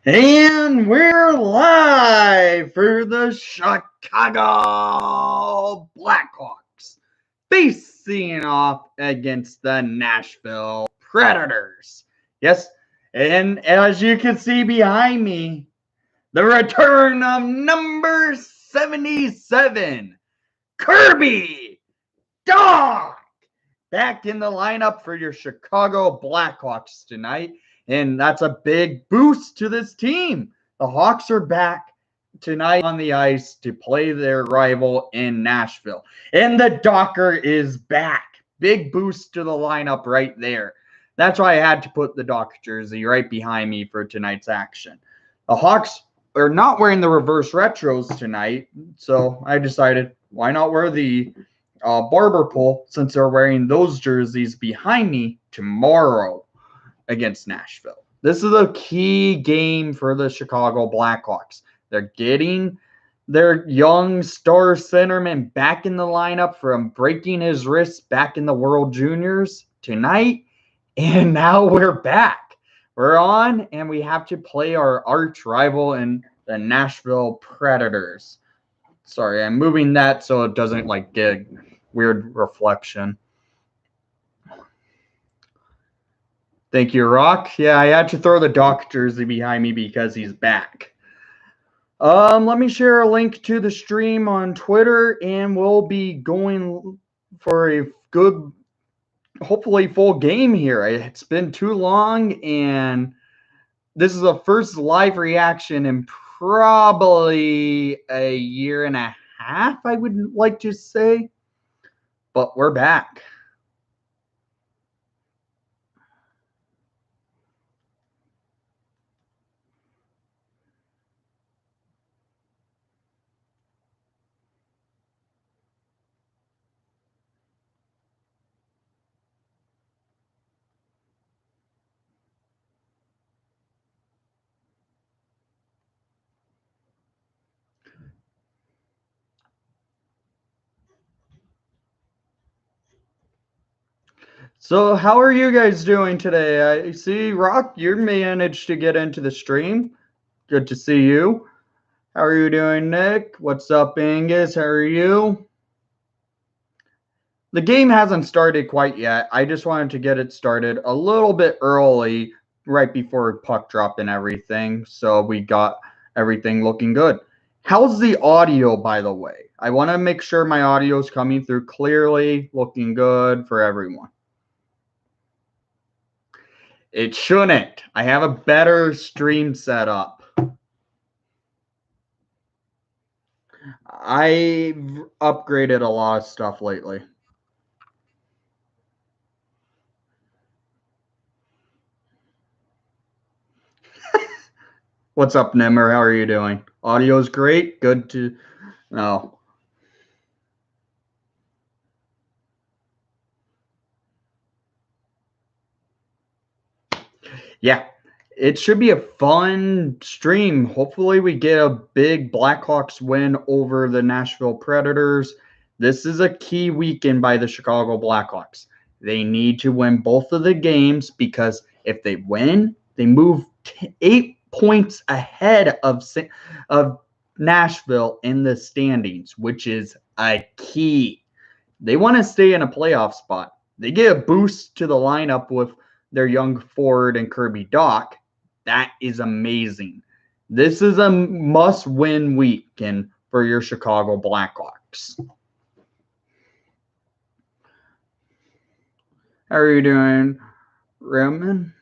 And we're live for the Chicago Blackhawks facing off against the Nashville Predators. Yes, and as you can see behind me, the return of number 77, Kirby Dog, back in the lineup for your Chicago Blackhawks tonight. And that's a big boost to this team. The Hawks are back tonight on the ice to play their rival in Nashville. And the Docker is back. Big boost to the lineup right there. That's why I had to put the Docker jersey right behind me for tonight's action. The Hawks are not wearing the reverse retros tonight, so I decided why not wear the barber pole since they're wearing those jerseys behind me tomorrow against Nashville. This is a key game for the Chicago Blackhawks. They're getting their young star centerman back in the lineup from breaking his wrist back in the World Juniors tonight. And now we're back. We're on, and we have to play our arch rival in the Nashville Predators. Sorry, I'm moving that so it doesn't like get weird reflection. Thank you, Rock. Yeah, I had to throw the Doc jersey behind me because he's back. Let me share a link to the stream on Twitter, and we'll be going for a good, hopefully full game here. It's been too long, and this is the first live reaction in probably a year and a half, I would like to say. But we're back. So, how are you guys doing today? I see, Rock, you managed to get into the stream. Good to see you. How are you doing, Nick? What's up, Angus? How are you? The game hasn't started quite yet. I just wanted to get it started a little bit early, right before puck drop and everything, so we got everything looking good. How's the audio, by the way? I want to make sure my audio is coming through clearly, looking good for everyone. It shouldn't. I have a better stream set up. I've upgraded a lot of stuff lately. What's up, Nimmer? How are you doing? Audio's great. Good to know. Yeah, it should be a fun stream. Hopefully, we get a big Blackhawks win over the Nashville Predators. This is a key weekend by the Chicago Blackhawks. They need to win both of the games because if they win, they move 8 points ahead of Nashville in the standings, which is a key. They want to stay in a playoff spot. They get a boost to the lineup with their young forward and Kirby Doc. That is amazing. This is a must-win weekend for your Chicago Blackhawks. How are you doing, Raymond?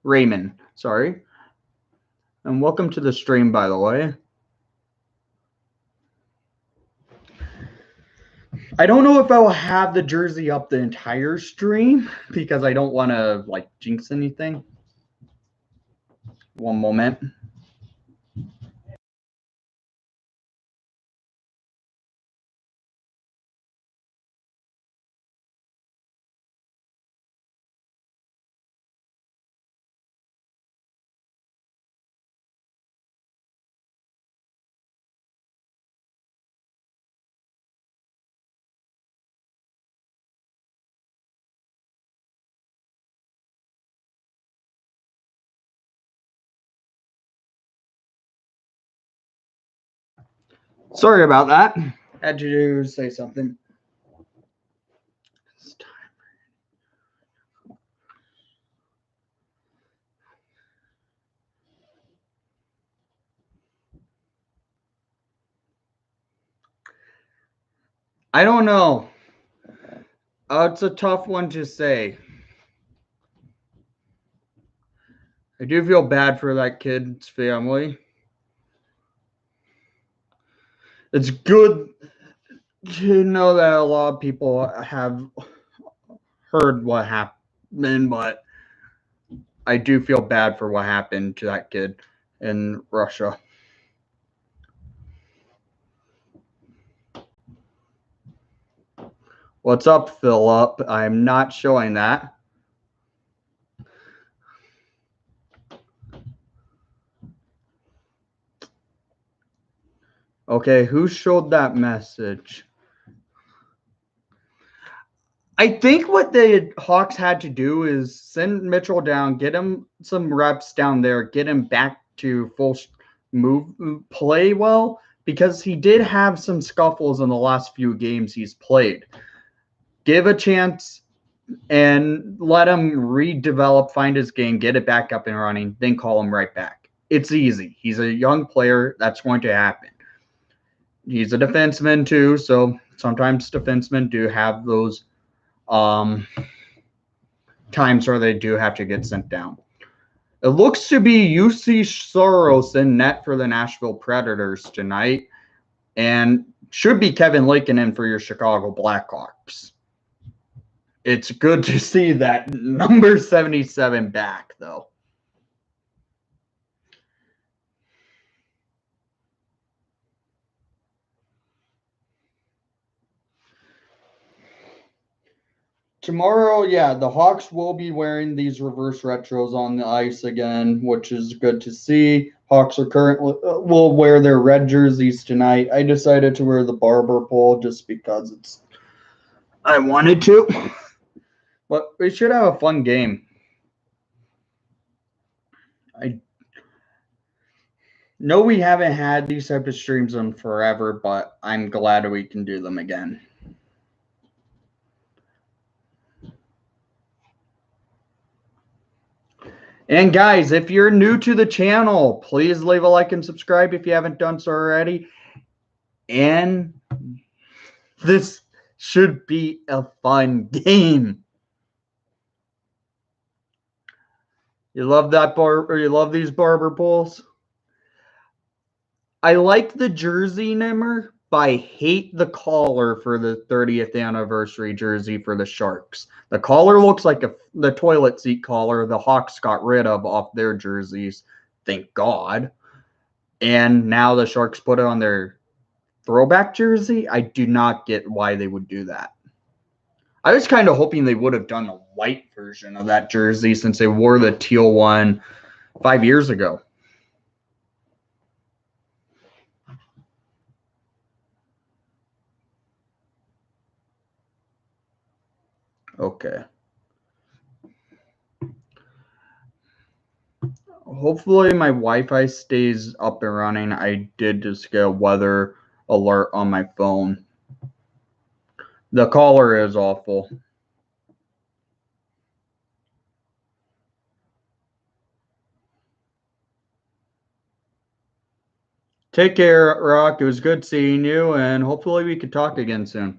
Raymond, sorry. And welcome to the stream, by the way. I don't know if I will have the jersey up the entire stream because I don't want to like jinx anything. One moment. Sorry about that. Had to say something. I don't know. It's a tough one to say. I do feel bad for that kid's family. It's good to know that a lot of people have heard what happened, but I do feel bad for what happened to that kid in Russia. What's up, Philip? I'm not showing that. Okay, who showed that message? I think what the Hawks had to do is send Mitchell down, get him some reps down there, get him back to full play well, because he did have some scuffles in the last few games he's played. Give a chance and let him redevelop, find his game, get it back up and running, then call him right back. It's easy. He's a young player. That's going to happen. He's a defenseman too, so sometimes defensemen do have those times where they do have to get sent down. It looks to be UC Soros in net for the Nashville Predators tonight, and should be Kevin Lankinen for your Chicago Blackhawks. It's good to see that number 77 back, though. Tomorrow, yeah, the Hawks will be wearing these reverse retros on the ice again, which is good to see. Hawks are currently will wear their red jerseys tonight. I decided to wear the barber pole just because I wanted to. But we should have a fun game. I know we haven't had these type of streams in forever, but I'm glad we can do them again. And guys, if you're new to the channel, please leave a like and subscribe if you haven't done so already. And this should be a fun game. You love that you love these barber poles? I like the jersey number, but I hate the collar for the 30th anniversary jersey for the Sharks. The collar looks like the toilet seat collar the Hawks got rid of off their jerseys. Thank God. And now the Sharks put it on their throwback jersey. I do not get why they would do that. I was kind of hoping they would have done a white version of that jersey since they wore the teal one 5 years ago. Okay. Hopefully my Wi-Fi stays up and running. I did just get a weather alert on my phone. The collar is awful. Take care, Rock. It was good seeing you, and hopefully we could talk again soon.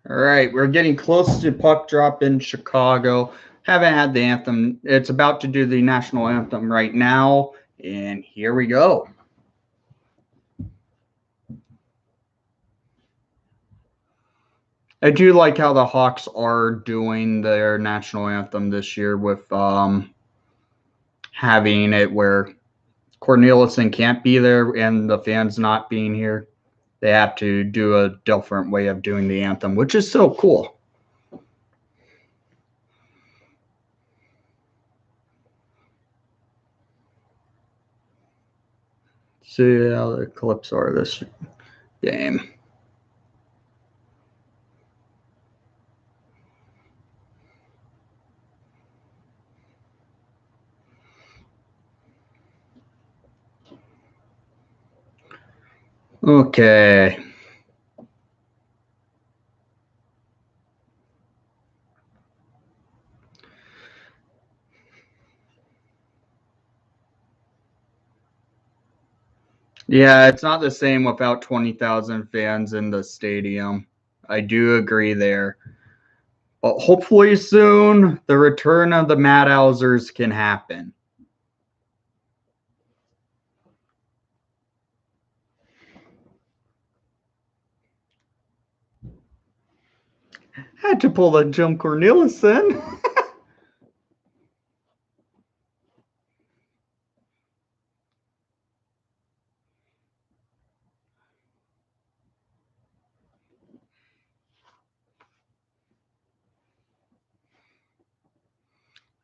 All right, we're getting close to puck drop in Chicago. Haven't had the anthem. It's about to do the national anthem right now, and here we go. I do like how the Hawks are doing their national anthem this year with having it where Corneliuson can't be there and the fans not being here, they have to do a different way of doing the anthem, which is so cool. See how the clips are this game. Okay. Yeah, it's not the same without 20,000 fans in the stadium. I do agree there. But hopefully soon, the return of the Madhousers can happen. Had to pull the Jim Corneliuson.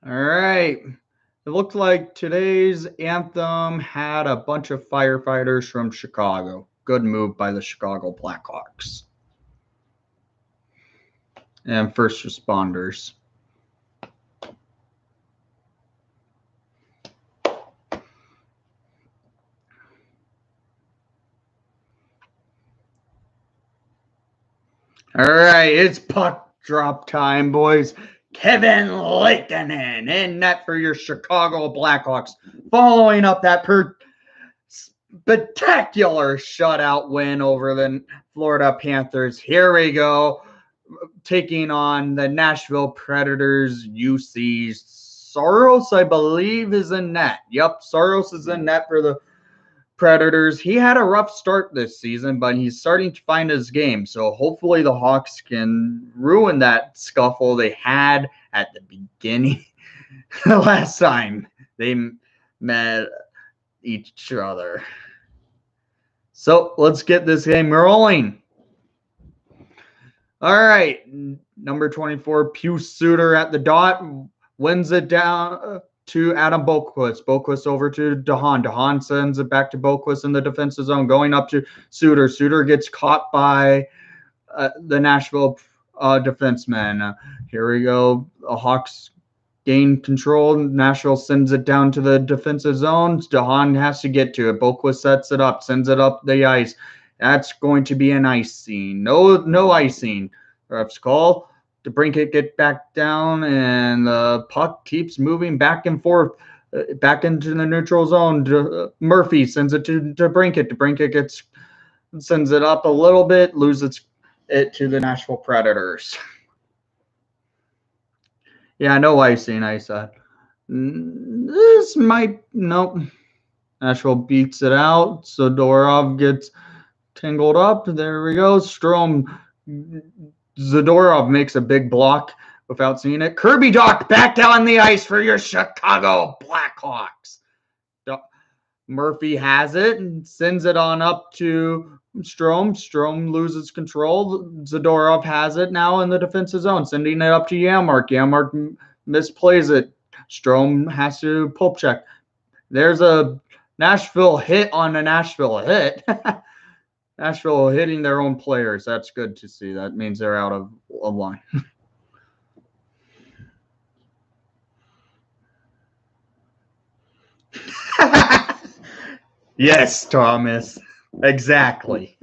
All right. It looked like today's anthem had a bunch of firefighters from Chicago. Good move by the Chicago Blackhawks. And first responders. All right, it's puck drop time, boys. Kevin Lankinen in net for your Chicago Blackhawks, following up that spectacular shutout win over the Florida Panthers. Here we go, taking on the Nashville Predators. UC Saros, I believe, is in net. Yep, Saros is in net for the Predators. He had a rough start this season, but he's starting to find his game. So hopefully the Hawks can ruin that scuffle they had at the beginning the last time they met each other. So let's get this game rolling. All right. Number 24, Pius Suter at the dot. Wins it down to Adam Boqvist. Boqvist over to DeHaan. DeHaan sends it back to Boqvist in the defensive zone, going up to Suter. Suter gets caught by the Nashville defenseman. Here we go. The Hawks gain control. Nashville sends it down to the defensive zone. DeHaan has to get to it. Boqvist sets it up, sends it up the ice. That's going to be an icing. No icing. Ref's call. DeBrincat get back down, and the puck keeps moving back and forth, back into the neutral zone. Murphy sends it to DeBrincat. DeBrincat sends it up a little bit, loses it to the Nashville Predators. Yeah, no icing, I said. This might, nope. Nashville beats it out. Zadorov gets tangled up. There we go. Strome. Zadorov makes a big block without seeing it. Kirby Dach back down the ice for your Chicago Blackhawks. Murphy has it and sends it on up to Strome. Strome loses control. Zadorov has it now in the defensive zone, sending it up to Janmark. Janmark misplays it. Strome has to pulp check. There's a Nashville hit on a Nashville hit. Nashville hitting their own players. That's good to see. That means they're out of line. Yes, Thomas. Exactly.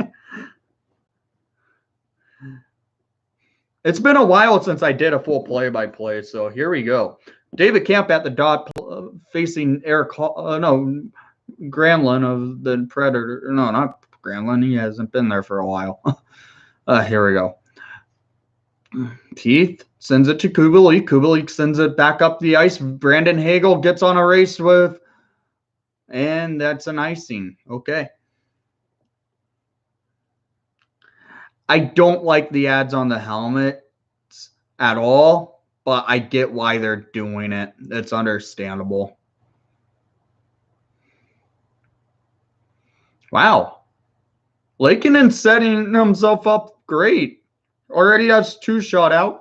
It's been a while since I did a full play-by-play, so here we go. David Camp at the dot facing Eric Granlund of the Predator. No, not Granlund. He hasn't been there for a while. Here we go. Keith sends it to Kubalik. Kubalik sends it back up the ice. Brandon Hagel gets on a race with, and that's an icing. Okay. I don't like the ads on the helmets at all, but I get why they're doing it. It's understandable. Wow. Lakeinen setting himself up great. Already has 2 shutouts.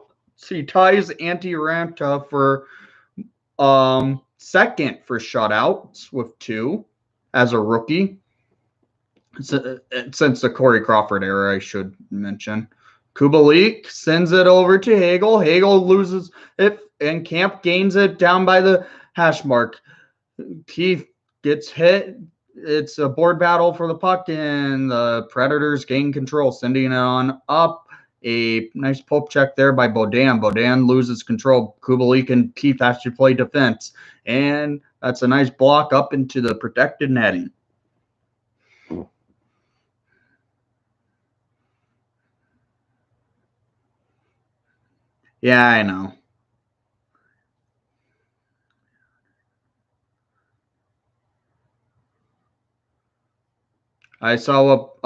He ties Antti Ranta for second for shutouts with 2 as a rookie. Since the Corey Crawford era, I should mention. Kubalik sends it over to Hagel. Hagel loses it, and Camp gains it down by the hash mark. Keith gets hit. It's a board battle for the puck, and the Predators gain control, sending it on up. A nice poke check there by Beaudin. Beaudin loses control. Kubalik and Keith have to play defense, and that's a nice block up into the protected netting. Yeah, I know. I saw what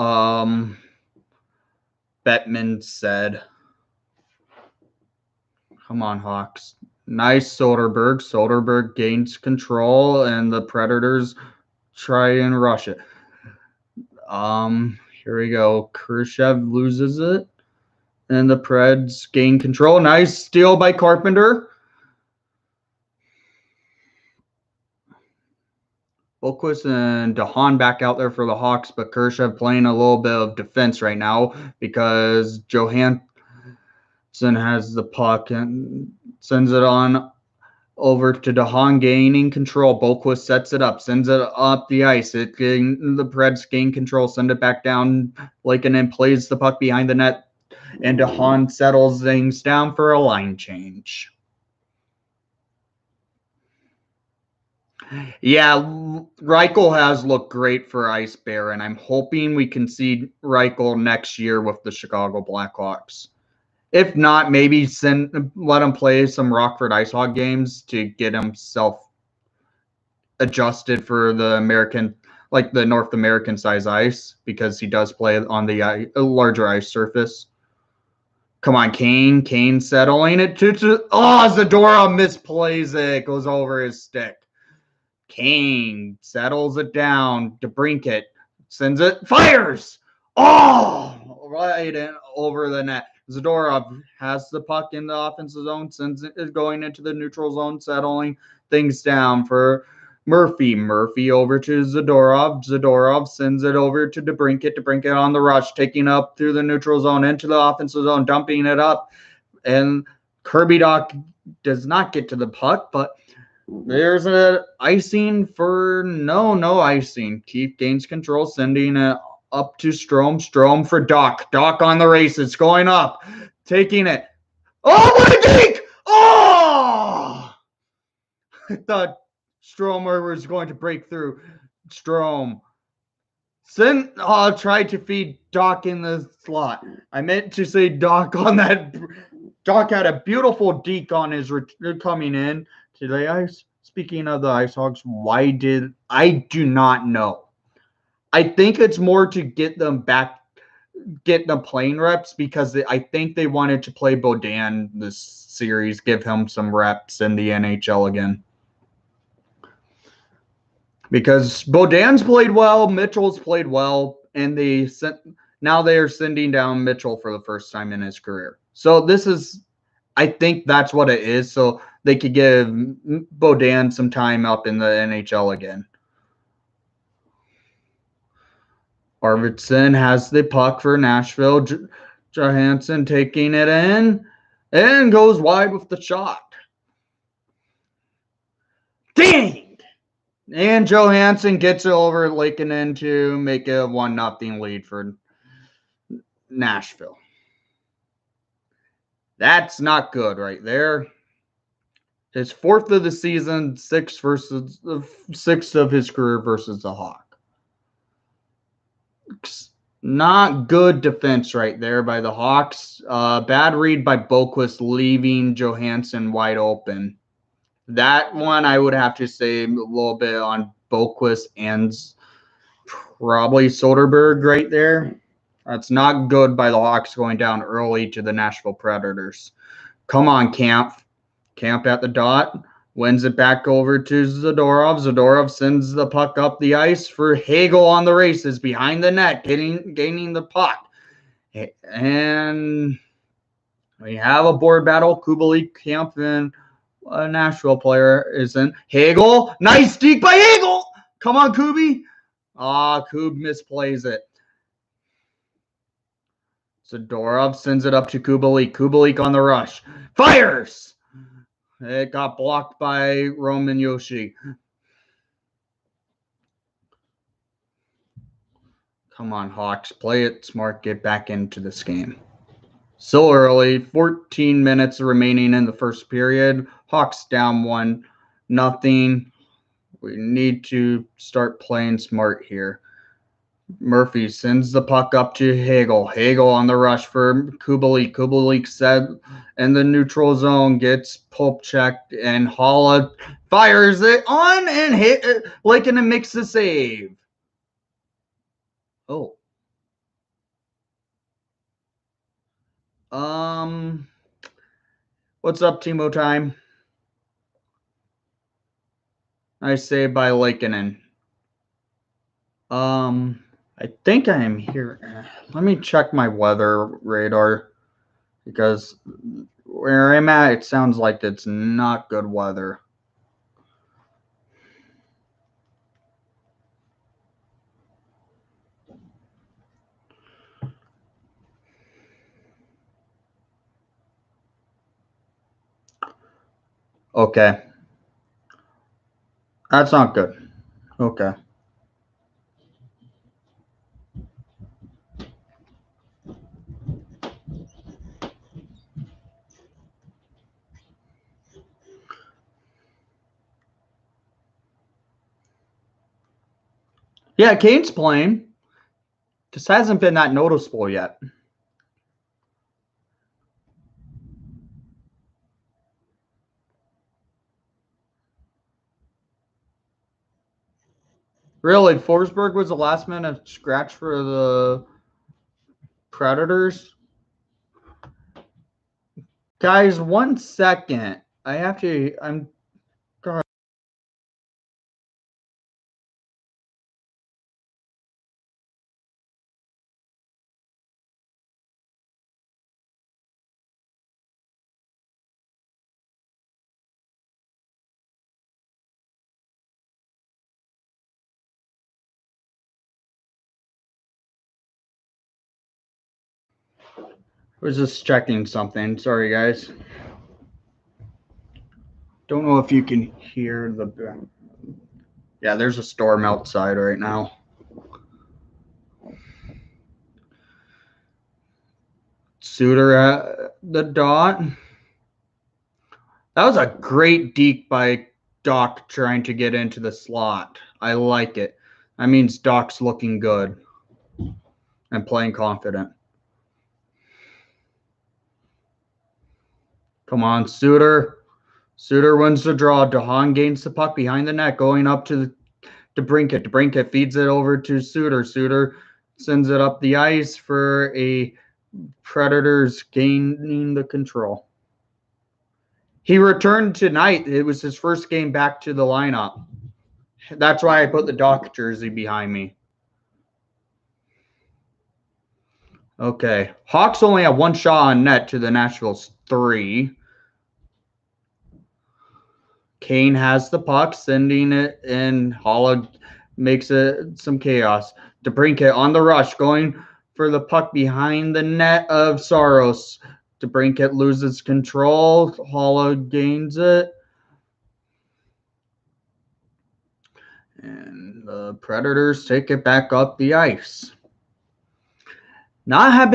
Bettman said. Come on, Hawks. Nice Soderberg. Soderberg gains control, and the Predators try and rush it. Here we go. Khrushchev loses it, and the Preds gain control. Nice steal by Carpenter. Boquist and DeHaan back out there for the Hawks, but Khrushchev playing a little bit of defense right now because Johansson has the puck and sends it on over to DeHaan, gaining control. Boquist sets it up, sends it up the ice. The Preds gain control, send it back down. Lakeinen plays the puck behind the net, and DeHaan settles things down for a line change. Yeah, Reichel has looked great for Ice Bear, and I'm hoping we can see Reichel next year with the Chicago Blackhawks. If not, maybe let him play some Rockford Ice Hog games to get himself adjusted for the the North American size ice, because he does play on the larger ice surface. Come on, Kane. Kane settling it to Zadorov misplays it. Goes over his stick. Kane settles it down. DeBrincat sends it. Fires! Oh! Right in over the net. Zadorov has the puck in the offensive zone, sends it going into the neutral zone, settling things down for Murphy. Murphy over to Zadorov. Zadorov sends it over to DeBrincat. DeBrincat on the rush, taking up through the neutral zone into the offensive zone, dumping it up. And Kirby Dach does not get to the puck, but there's an icing for no icing. Keith gains control, sending it up to Strome. Strome for Dach. Dach on the races, going up, taking it. Oh, what a dink! Oh! I thought Stromer was going to break through. Strome. Tried to feed Dach in the slot. I meant to say Dach on that. Dach had a beautiful deke on his coming in to the ice. Speaking of the Ice Hogs, I do not know. I think it's more to get them playing reps, because I think they wanted to play Beaudin this series, give him some reps in the NHL again. Because Beaudin's played well, Mitchell's played well, and now they are sending down Mitchell for the first time in his career. So I think that's what it is, so they could give Beaudin some time up in the NHL again. Arvidsson has the puck for Nashville. Johansson taking it in and goes wide with the shot. Dang! And Johansson gets it over Lakeinen to make a 1-0 lead for Nashville. That's not good right there. His fourth of the season, sixth of his career versus the Hawks. Not good defense right there by the Hawks. Bad read by Boquist, leaving Johansson wide open. That one I would have to say a little bit on Boquist and probably Soderberg right there. That's not good by the Hawks going down early to the Nashville Predators. Come on, Camp. Camp at the dot. Wins it back over to Zadorov. Zadorov sends the puck up the ice for Hagel on the races behind the net, gaining the puck. And we have a board battle. Kubalik, Kemp, and a Nashville player is in. Hagel, nice deke by Hagel. Come on, Kubi. Kub misplays it. Zadorov sends it up to Kubalik. Kubalik on the rush. Fires! It got blocked by Roman Yoshi. Come on, Hawks. Play it smart. Get back into this game. So early. 14 minutes remaining in the first period. Hawks down 1-0. We need to start playing smart here. Murphy sends the puck up to Hagel. Hagel on the rush for Kubalik. Kubalik set in the neutral zone, gets pulp checked, and Holla fires it on and hit Lakeinen makes the save. Oh. What's up, Timo time? Nice save by Lakeinen. I think I am here. Let me check my weather radar because where I'm at, it sounds like it's not good weather. Okay. That's not good. Okay. Yeah, Kane's playing. Just hasn't been that noticeable yet. Really, Forsberg was the last minute scratch for the Predators. Guys, 1 second. I'm God. I was just checking something. Sorry, guys. Don't know if you can hear the. Yeah, there's a storm outside right now. Suter at the dot. That was a great deke by Doc trying to get into the slot. I like it. That means Doc's looking good and playing confident. Come on, Suter. Suter wins the draw. DeHaan gains the puck behind the net, going up to DeBrincat. DeBrincat feeds it over to Suter. Suter sends it up the ice for a Predators gaining the control. He returned tonight. It was his first game back to the lineup. That's why I put the Doc jersey behind me. Okay. Hawks only have 1 shot on net to the Nashville's 3. Kane has the puck, sending it in. Holla makes it some chaos. DeBrincat on the rush, going for the puck behind the net of Saros. DeBrincat loses control. Holla gains it. And the Predators take it back up the ice. Not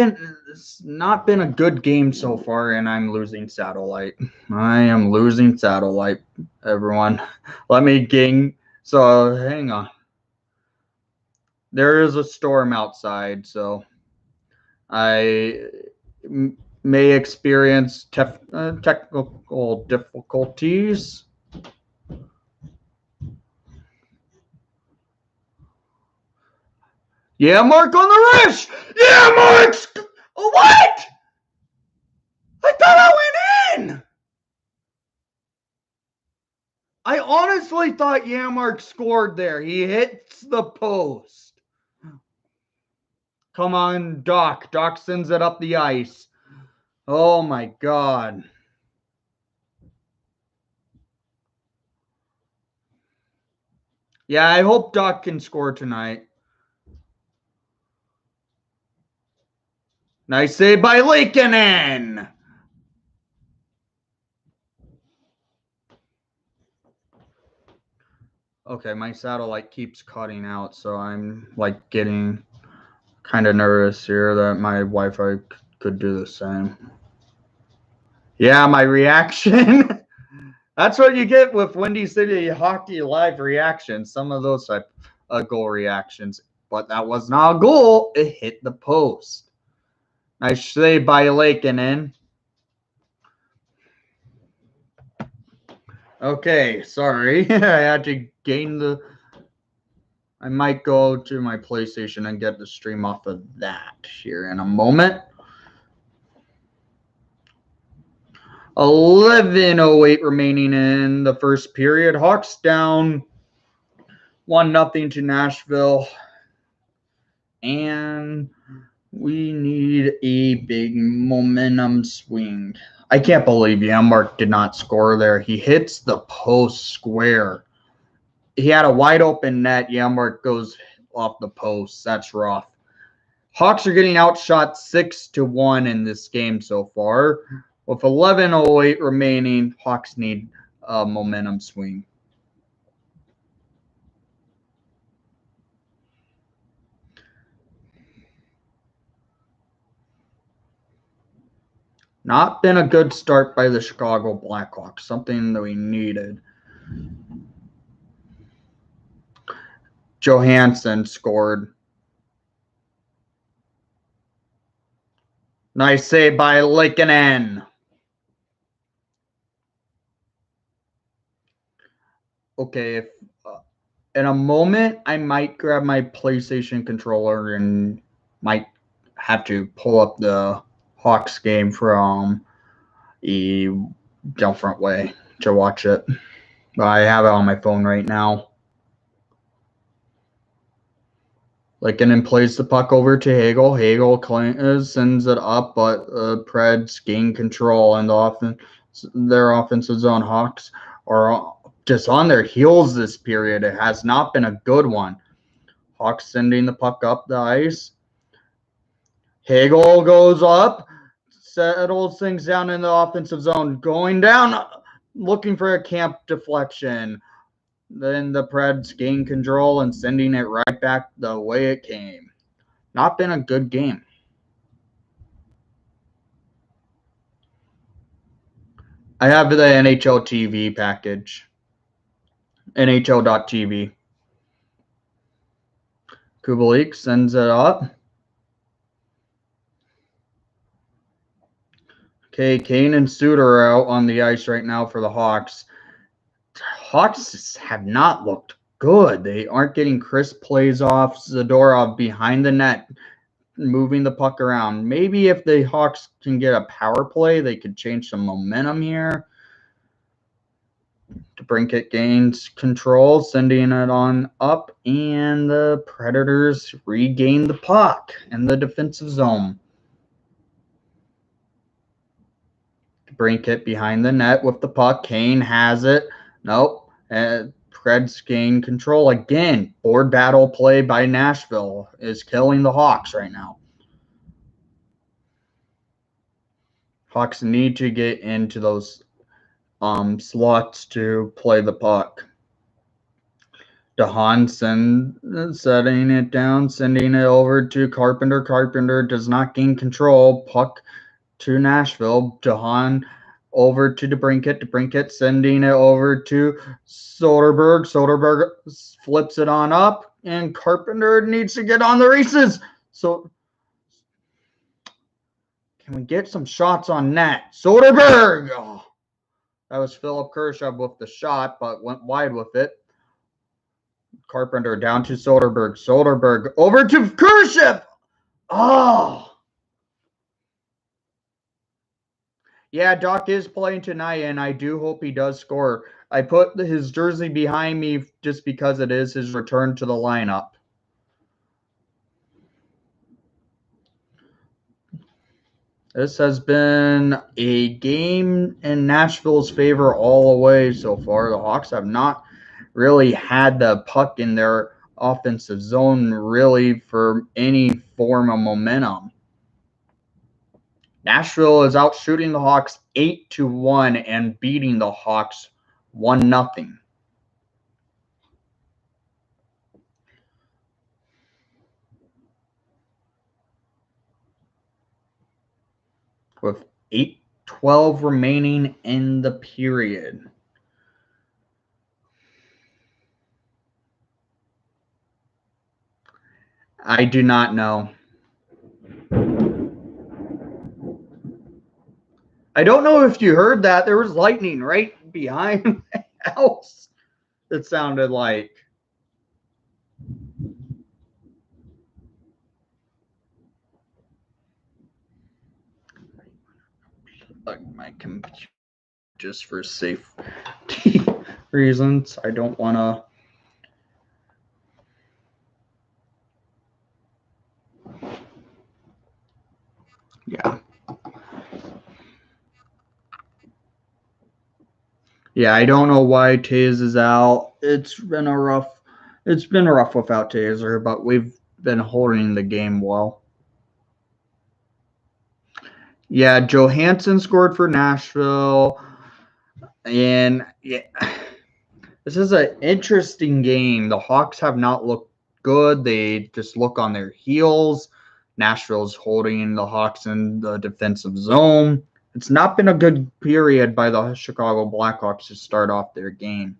been a good game so far, and I'm losing satellite. I am losing satellite, everyone. Let me gang. So hang on. There is a storm outside, so I may experience technical difficulties. Yeah, Mark on the rush. Yeah, Mark. What? I thought I went in. I honestly thought Janmark scored there. He hits the post. Come on, Doc. Doc sends it up the ice. Oh, my God. Yeah, I hope Doc can score tonight. Nice save by Lakeinen. Okay, my satellite keeps cutting out, so I'm like getting kind of nervous here that my Wi-Fi could do the same. Yeah, my reaction. That's what you get with Windy City Hockey Live reactions. Some of those type of goal reactions. But that was not a goal. It hit the post. Nice save by Lakeinen. Okay, sorry. I had to gain the... I might go to my PlayStation and get the stream off of that here in a moment. 11:08 remaining in the first period. Hawks down 1-0 to Nashville. And we need a big momentum swing. I can't believe Janmark did not score there. He hits the post square. He had a wide open net. Janmark goes off the post. That's rough. Hawks are getting outshot 6-1 in this game so far. With 11:08 remaining, Hawks need a momentum swing. Not been a good start by the Chicago Blackhawks. Something that we needed. Johansson scored. Nice save by Lakeinen. Okay, if in a moment I might grab my PlayStation controller and might have to pull up the Hawks game from a different way to watch it. But I have it on my phone right now. Lakeinen plays the puck over to Hagel. Hagel sends it up, but Preds gain control, and their offensive zone. Hawks are just on their heels this period. It has not been a good one. Hawks sending the puck up the ice. Hagel goes up, settles things down in the offensive zone, going down, looking for a camp deflection. Then the Preds gain control and sending it right back the way it came. Not been a good game. I have the NHL TV package. NHL.tv. Kubalik sends it up. Okay, Kane and Suter are out on the ice right now for the Hawks. Hawks have not looked good. They aren't getting crisp plays off. Zadorov behind the net, moving the puck around. Maybe if the Hawks can get a power play, they could change some momentum here. DeBrincat gains control, sending it on up, and the Predators regain the puck in the defensive zone. DeBrincat behind the net with the puck. Kane has it. Nope. Preds gain control again. Board battle play by Nashville is killing the Hawks right now. Hawks need to get into those slots to play the puck. DeHaan setting it down, sending it over to Carpenter. Carpenter does not gain control. Puck to Nashville. DeHaan over to DeBrincat. DeBrincat sending it over to Soderberg. Soderberg flips it on up, and Carpenter needs to get on the races. So can we get some shots on net? Soderberg! Oh, that was Philip Kershaw with the shot, but went wide with it. Carpenter down to Soderberg. Soderberg over to Kershaw! Oh! Yeah, Doc is playing tonight, and I do hope he does score. I put his jersey behind me just because it is his return to the lineup. This has been a game in Nashville's favor all the way so far. The Hawks have not really had the puck in their offensive zone really for any form of momentum. Nashville is out shooting the Hawks 8-1 and beating the Hawks 1-0. With 8:12 remaining in the period. I do not know. I don't know if you heard that. There was lightning right behind my house. It sounded like. Like my computer, just for safety reasons. I don't want to. Yeah. Yeah, I don't know why Taze is out. It's been rough without Taser, but we've been holding the game well. Yeah, Johansson scored for Nashville. And yeah, this is an interesting game. The Hawks have not looked good. They just look on their heels. Nashville's holding the Hawks in the defensive zone. It's not been a good period by the Chicago Blackhawks to start off their game.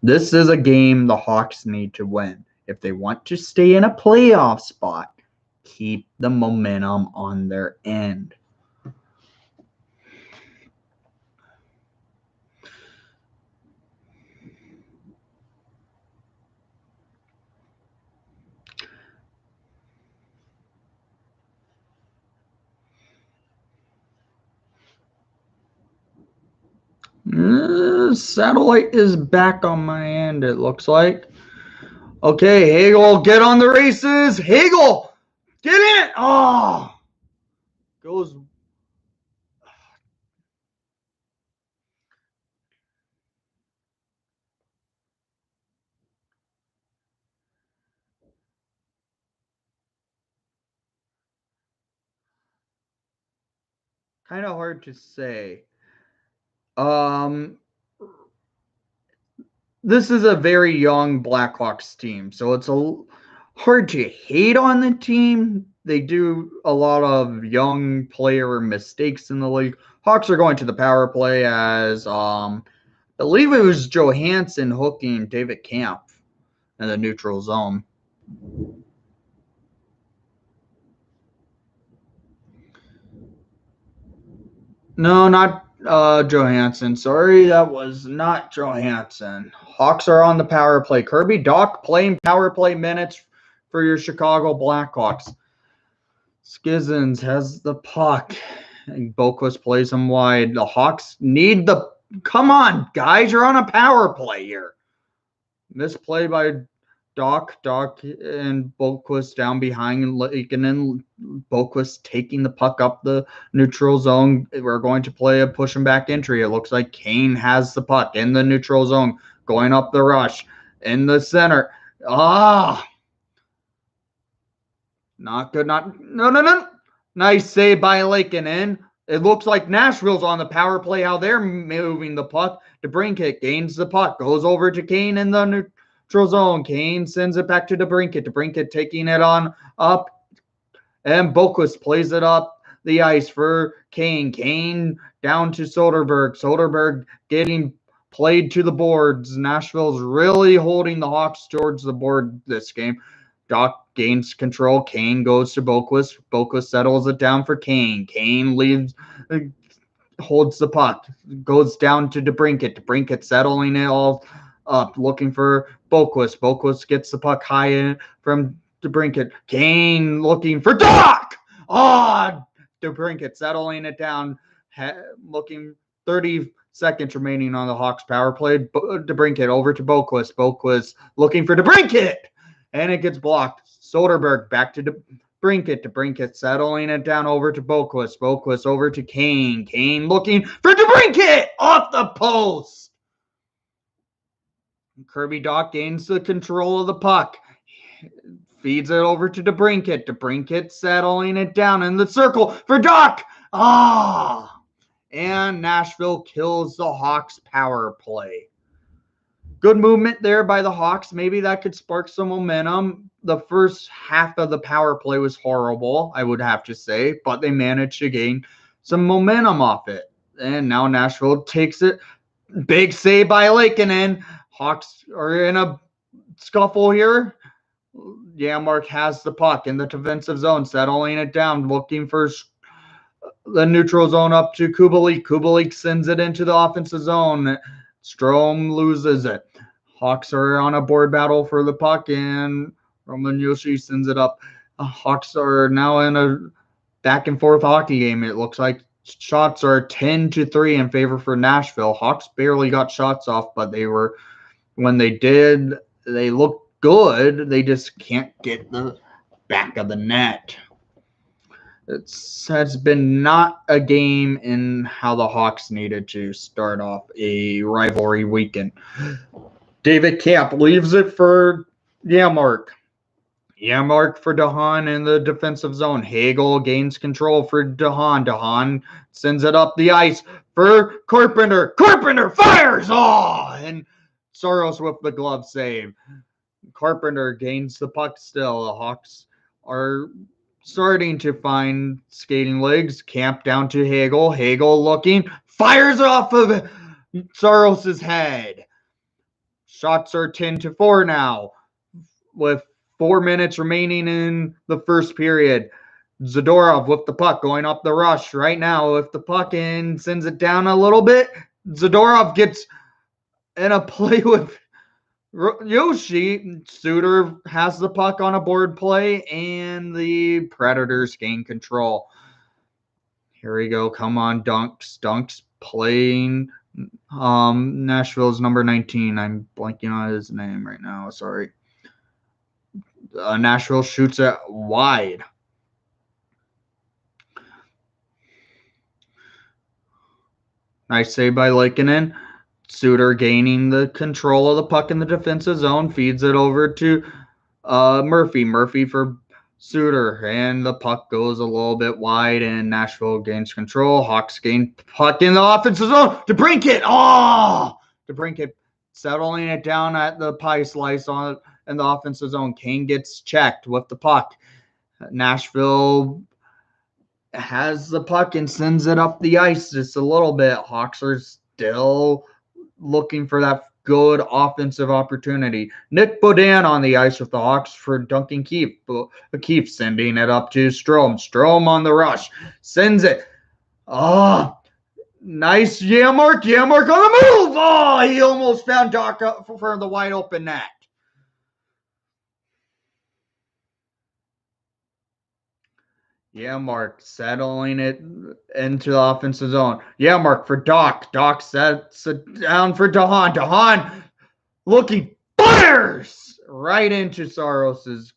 This is a game the Hawks need to win. If they want to stay in a playoff spot, keep the momentum on their end. Satellite is back on my end, it looks like. Okay, Hagel, get on the races. Hagel, get in. Oh, goes. Kind of hard to say. Um, this is a very young Blackhawks team, so it's hard to hate on the team. They do a lot of young player mistakes in the league. Hawks are going to the power play as I believe it was Johansson hooking David Camp in the neutral zone. No, not Johansson. Sorry, that was not Johansson. Hawks are on the power play. Kirby Dach playing power play minutes for your Chicago Blackhawks. Skizins has the puck. And Boquist plays him wide. The Hawks need the. Come on, guys, you're on a power play here. Misplay by Doc and Boquist down behind Laken, Boquist taking the puck up the neutral zone. We're going to play a push and back entry. It looks like Kane has the puck in the neutral zone, going up the rush in the center. Not good. No. Nice save by Laken. It looks like Nashville's on the power play, how they're moving the puck. DeBrincat gains the puck, goes over to Kane in the neutral zone. Kane sends it back to DeBrincat. DeBrincat taking it on up, and Boquist plays it up the ice for Kane. Kane down to Soderberg. Soderberg getting played to the boards. Nashville's really holding the Hawks towards the board this game. Doc gains control. Kane goes to Boquist. Boquist settles it down for Kane. Kane leaves, holds the puck, goes down to DeBrincat. DeBrincat settling it all up, looking for Boquist. Boquist gets the puck high in from DeBrincat. Kane looking for Doc. DeBrincat settling it down. looking 30 seconds remaining on the Hawks power play. DeBrincat over to Boquist. Boquist looking for DeBrincat, and it gets blocked. Soderberg back to DeBrincat. DeBrincat settling it down over to Boquist. Boquist over to Kane. Kane looking for DeBrincat off the post. Kirby Dach gains the control of the puck. Feeds it over to DeBrincat. DeBrincat settling it down in the circle for Dach. And Nashville kills the Hawks power play. Good movement there by the Hawks. Maybe that could spark some momentum. The first half of the power play was horrible, I would have to say, but they managed to gain some momentum off it. And now Nashville takes it. Big save by Laakkonen. Hawks are in a scuffle here. Janmark has the puck in the defensive zone, settling it down, looking for the neutral zone up to Kubalik. Kubalik sends it into the offensive zone. Strome loses it. Hawks are on a board battle for the puck, and Roman Josi sends it up. Hawks are now in a back-and-forth hockey game. It looks like shots are 10-3 in favor for Nashville. Hawks barely got shots off, but when they did, they looked good. They just can't get the back of the net. It has been not a game in how the Hawks needed to start off a rivalry weekend. David Kapp leaves it for Janmark. Janmark for DeHaan in the defensive zone. Hagel gains control for DeHaan. DeHaan sends it up the ice for Carpenter. Carpenter fires! And Saros with the glove save. Carpenter gains the puck still. The Hawks are starting to find skating legs. Camp down to Hagel. Hagel looking. Fires off of Saros' head. Shots are 10-4 now. With 4 minutes remaining in the first period. Zadorov with the puck going up the rush right now with the puck and sends it down a little bit. Zadorov gets in a play with Yoshi. Suter has the puck on a board play, and the Predators gain control. Here we go. Come on, Dunks. Dunks playing Nashville's number 19. I'm blanking on his name right now. Sorry. Nashville shoots it wide. Nice save by Laakkonen. Suter gaining the control of the puck in the defensive zone. Feeds it over to Murphy. Murphy for Suter. And the puck goes a little bit wide, and Nashville gains control. Hawks gain puck in the offensive zone. DeBrincat. DeBrincat settling it down at the pie slice in the offensive zone. Kane gets checked with the puck. Nashville has the puck and sends it up the ice just a little bit. Hawks are still looking for that good offensive opportunity. Nick Bodin on the ice with the Hawks for Duncan Keefe. Keefe sending it up to Strome. Strome on the rush. Sends it. Nice Janmark. Janmark on the move. He almost found Dach up for the wide open net. Janmark settling it into the offensive zone. Janmark for Dach. Dach sets it down for DeHaan. DeHaan looking, fires right into Saros's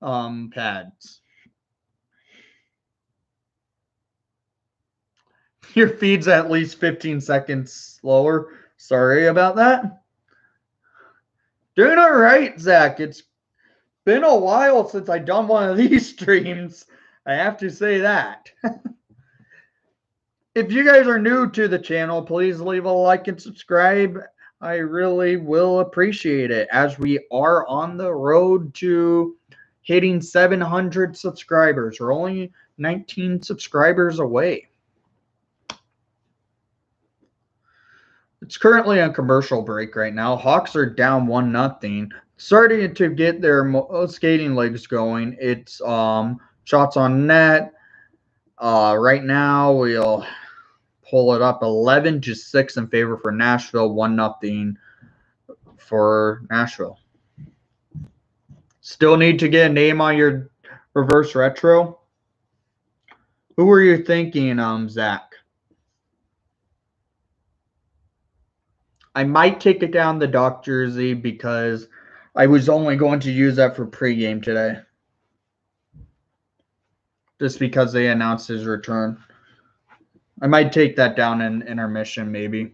pads. Your feed's at least 15 seconds slower. Sorry about that. Doing all right, Zach. It's been a while since I've done one of these streams. I have to say that. If you guys are new to the channel, please leave a like and subscribe. I really will appreciate it, as we are on the road to hitting 700 subscribers. We're only 19 subscribers away. It's currently on commercial break right now. Hawks are down 1-0. Starting to get their skating legs going. It's shots on net. Right now we'll pull it up 11-6 in favor for Nashville. 1-0 for Nashville. Still need to get a name on your reverse retro. Who were you thinking, Zach? I might take it down the Doc jersey because I was only going to use that for pregame today. Just because they announced his return. I might take that down in intermission, maybe.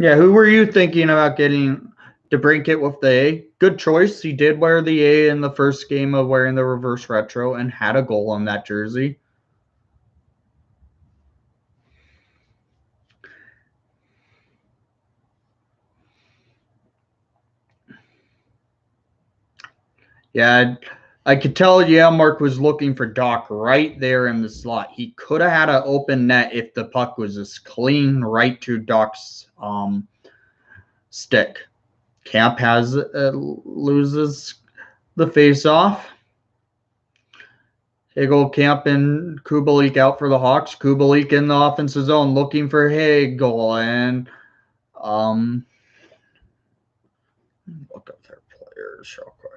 Yeah, who were you thinking about getting DeBrincat with the A? Good choice. He did wear the A in the first game of wearing the reverse retro and had a goal on that jersey. Yeah, I could tell Mark was looking for Doc right there in the slot. He could have had an open net if the puck was just clean right to Doc's stick. Camp loses the face-off. Hagel, Camp, and Kubalik out for the Hawks. Kubalik in the offensive zone looking for Hagel. And look up their players real quick.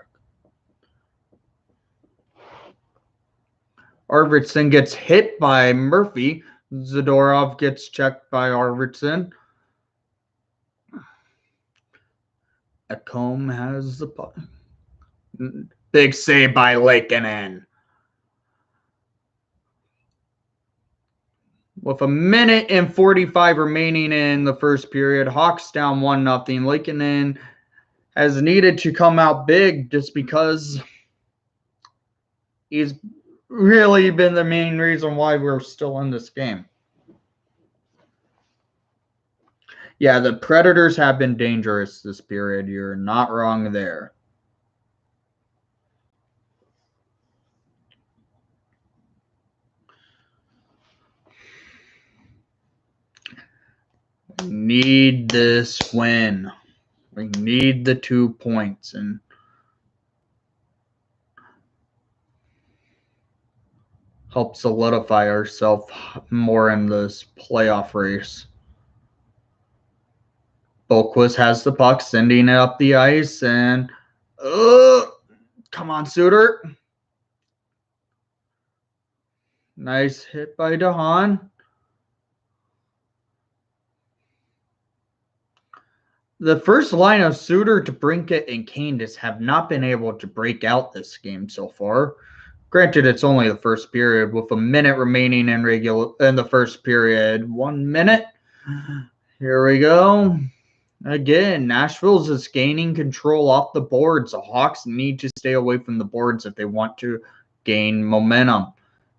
Arvidsson gets hit by Murphy. Zadorov gets checked by Arvidsson. Ekholm has the puck. Big save by Lakeinen. With a minute and 45 remaining in the first period, Hawks down 1-0. Lakeinen has needed to come out big just because he's really been the main reason why we're still in this game. Yeah, the Predators have been dangerous this period. You're not wrong there. We need this win. We need the 2 points and help solidify ourselves more in this playoff race. Boquist has the puck, sending it up the ice, and come on, Suter. Nice hit by DeHaan. The first line of Suter, DeBrincat, and Candace have not been able to break out this game so far. Granted, it's only the first period with a minute remaining in the first period. 1 minute. Here we go. Again, Nashville's just gaining control off the boards. The Hawks need to stay away from the boards if they want to gain momentum.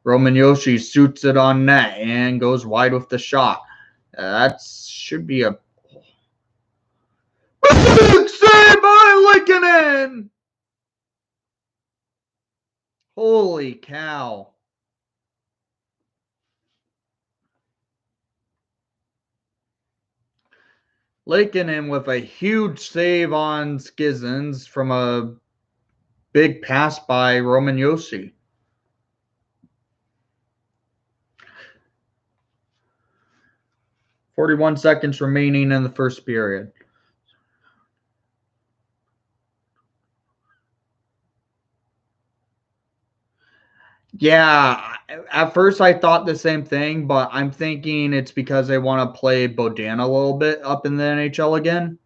Roman Yoshi shoots it on net and goes wide with the shot. That should be a big save by Lakeinen! Holy cow. Lakeinen with a huge save on Skizins from a big pass by Roman Yoshi. "41 seconds remaining in the first period. Yeah, at first I thought the same thing, but I'm thinking it's because they want to play Bodan a little bit up in the NHL again.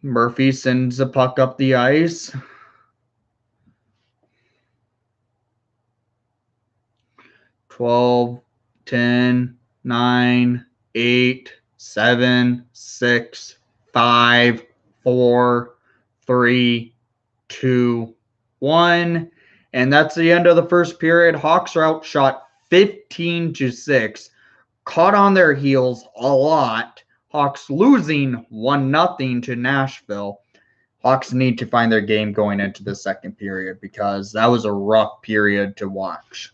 Murphy sends the puck up the ice. "12, 10, 9, 8, 7, 6, 5, 4, 3, 2, 1. And that's the end of the first period. Hawks are outshot 15-6. Caught on their heels a lot. Hawks losing 1-0 to Nashville. Hawks need to find their game going into the second period because that was a rough period to watch.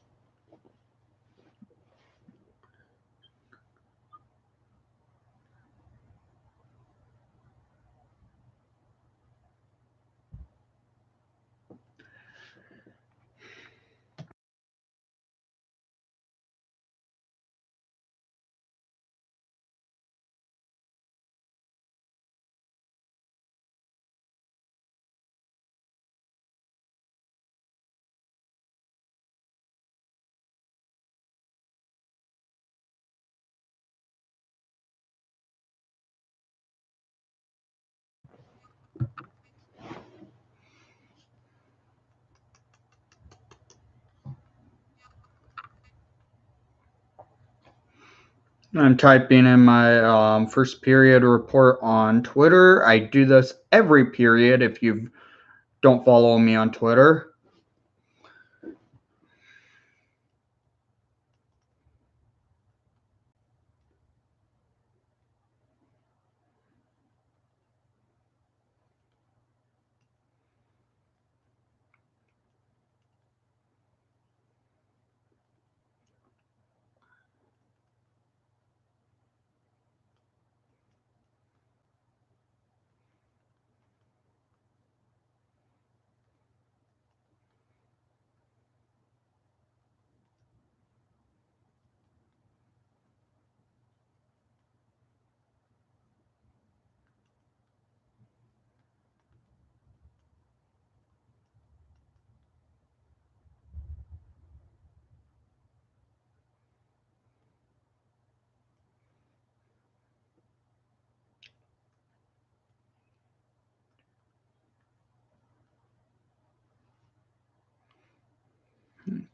I'm typing in my first period report on Twitter. I do this every period if you don't follow me on Twitter.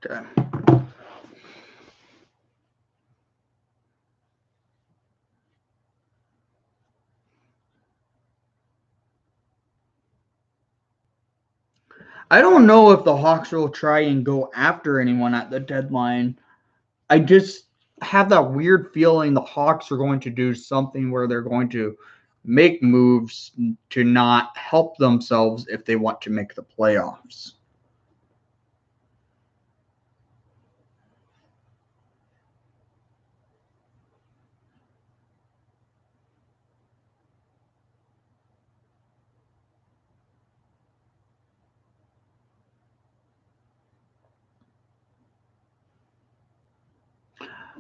Okay. I don't know if the Hawks will try and go after anyone at the deadline. I just have that weird feeling the Hawks are going to do something where they're going to make moves to not help themselves if they want to make the playoffs.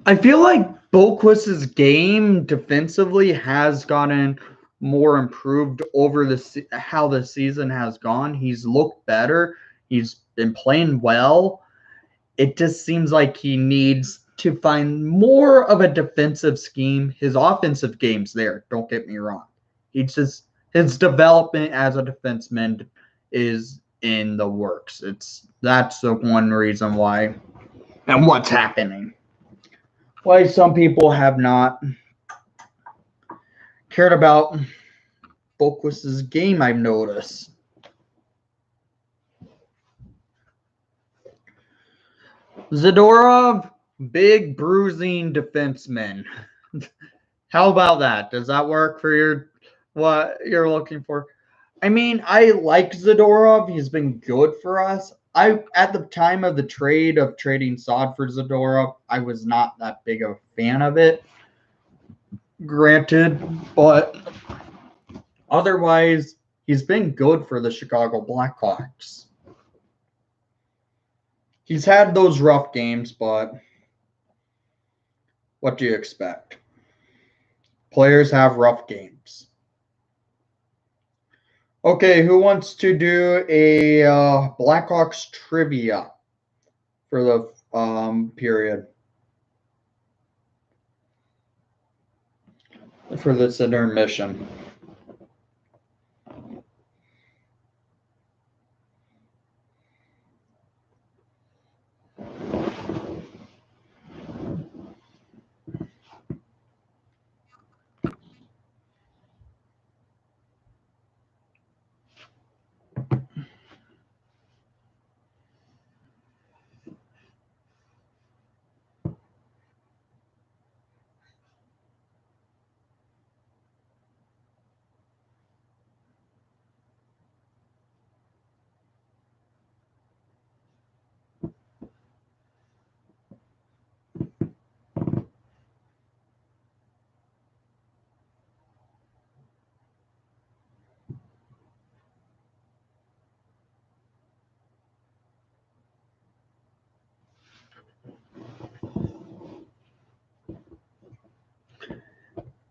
I feel like Boquist's game defensively has gotten more improved over how the season has gone. He's looked better. He's been playing well. It just seems like he needs to find more of a defensive scheme. His offensive game's there. Don't get me wrong. He's just his development as a defenseman is in the works. That's the one reason why and what's happening. Why some people have not cared about Boquist's game, I've noticed. Zadorov, big bruising defenseman. How about that? Does that work for what you're looking for? I mean, I like Zadorov. He's been good for us. At the time of the trade of trading Saad for Zadorov, I was not that big of a fan of it. Granted, but otherwise, he's been good for the Chicago Blackhawks. He's had those rough games, but what do you expect? Players have rough games. Okay, who wants to do a Blackhawks trivia for the period? For this intermission.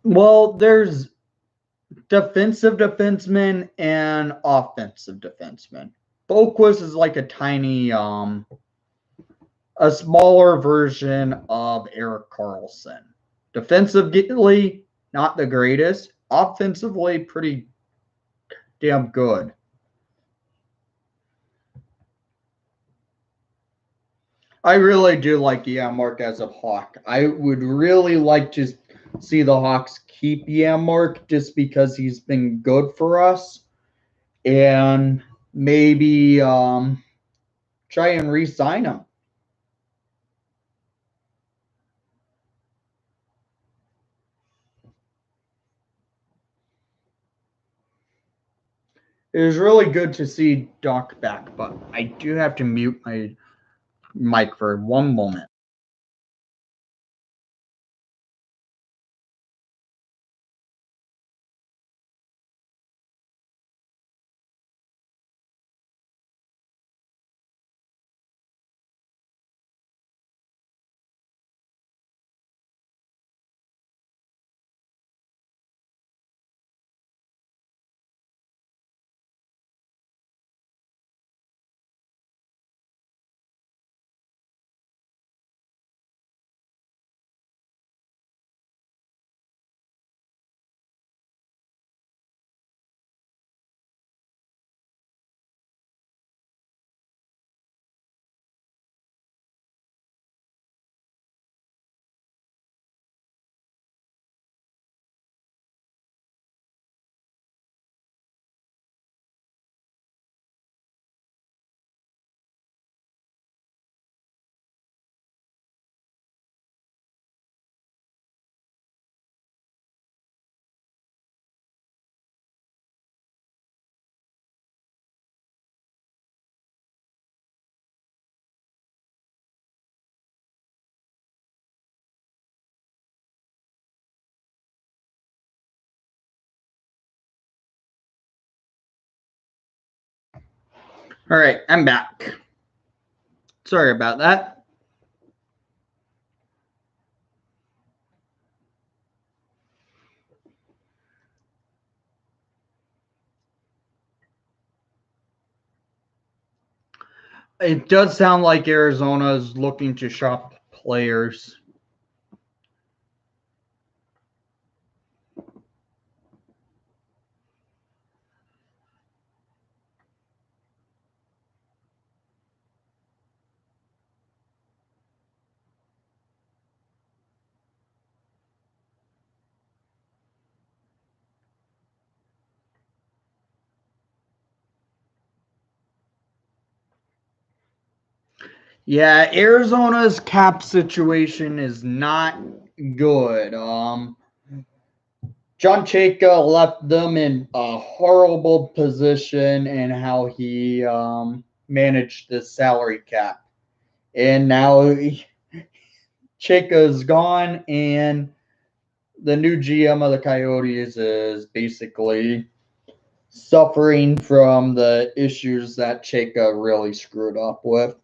Well, there's defensive defenseman and offensive defenseman. Boquist is like a tiny, a smaller version of Erik Karlsson. Defensively, not the greatest. Offensively, pretty damn good. I really do like Mark as a Hawk. I would really like to see the Hawks keep Mark just because he's been good for us, and maybe try and re-sign him. It was really good to see Doc back, but I do have to mute my mic for one moment. All right, I'm back. Sorry about that. It does sound like Arizona is looking to shop players. Yeah, Arizona's cap situation is not good. John Chayka left them in a horrible position in how he managed the salary cap. And now Chayka's gone, and the new GM of the Coyotes is basically suffering from the issues that Chayka really screwed up with.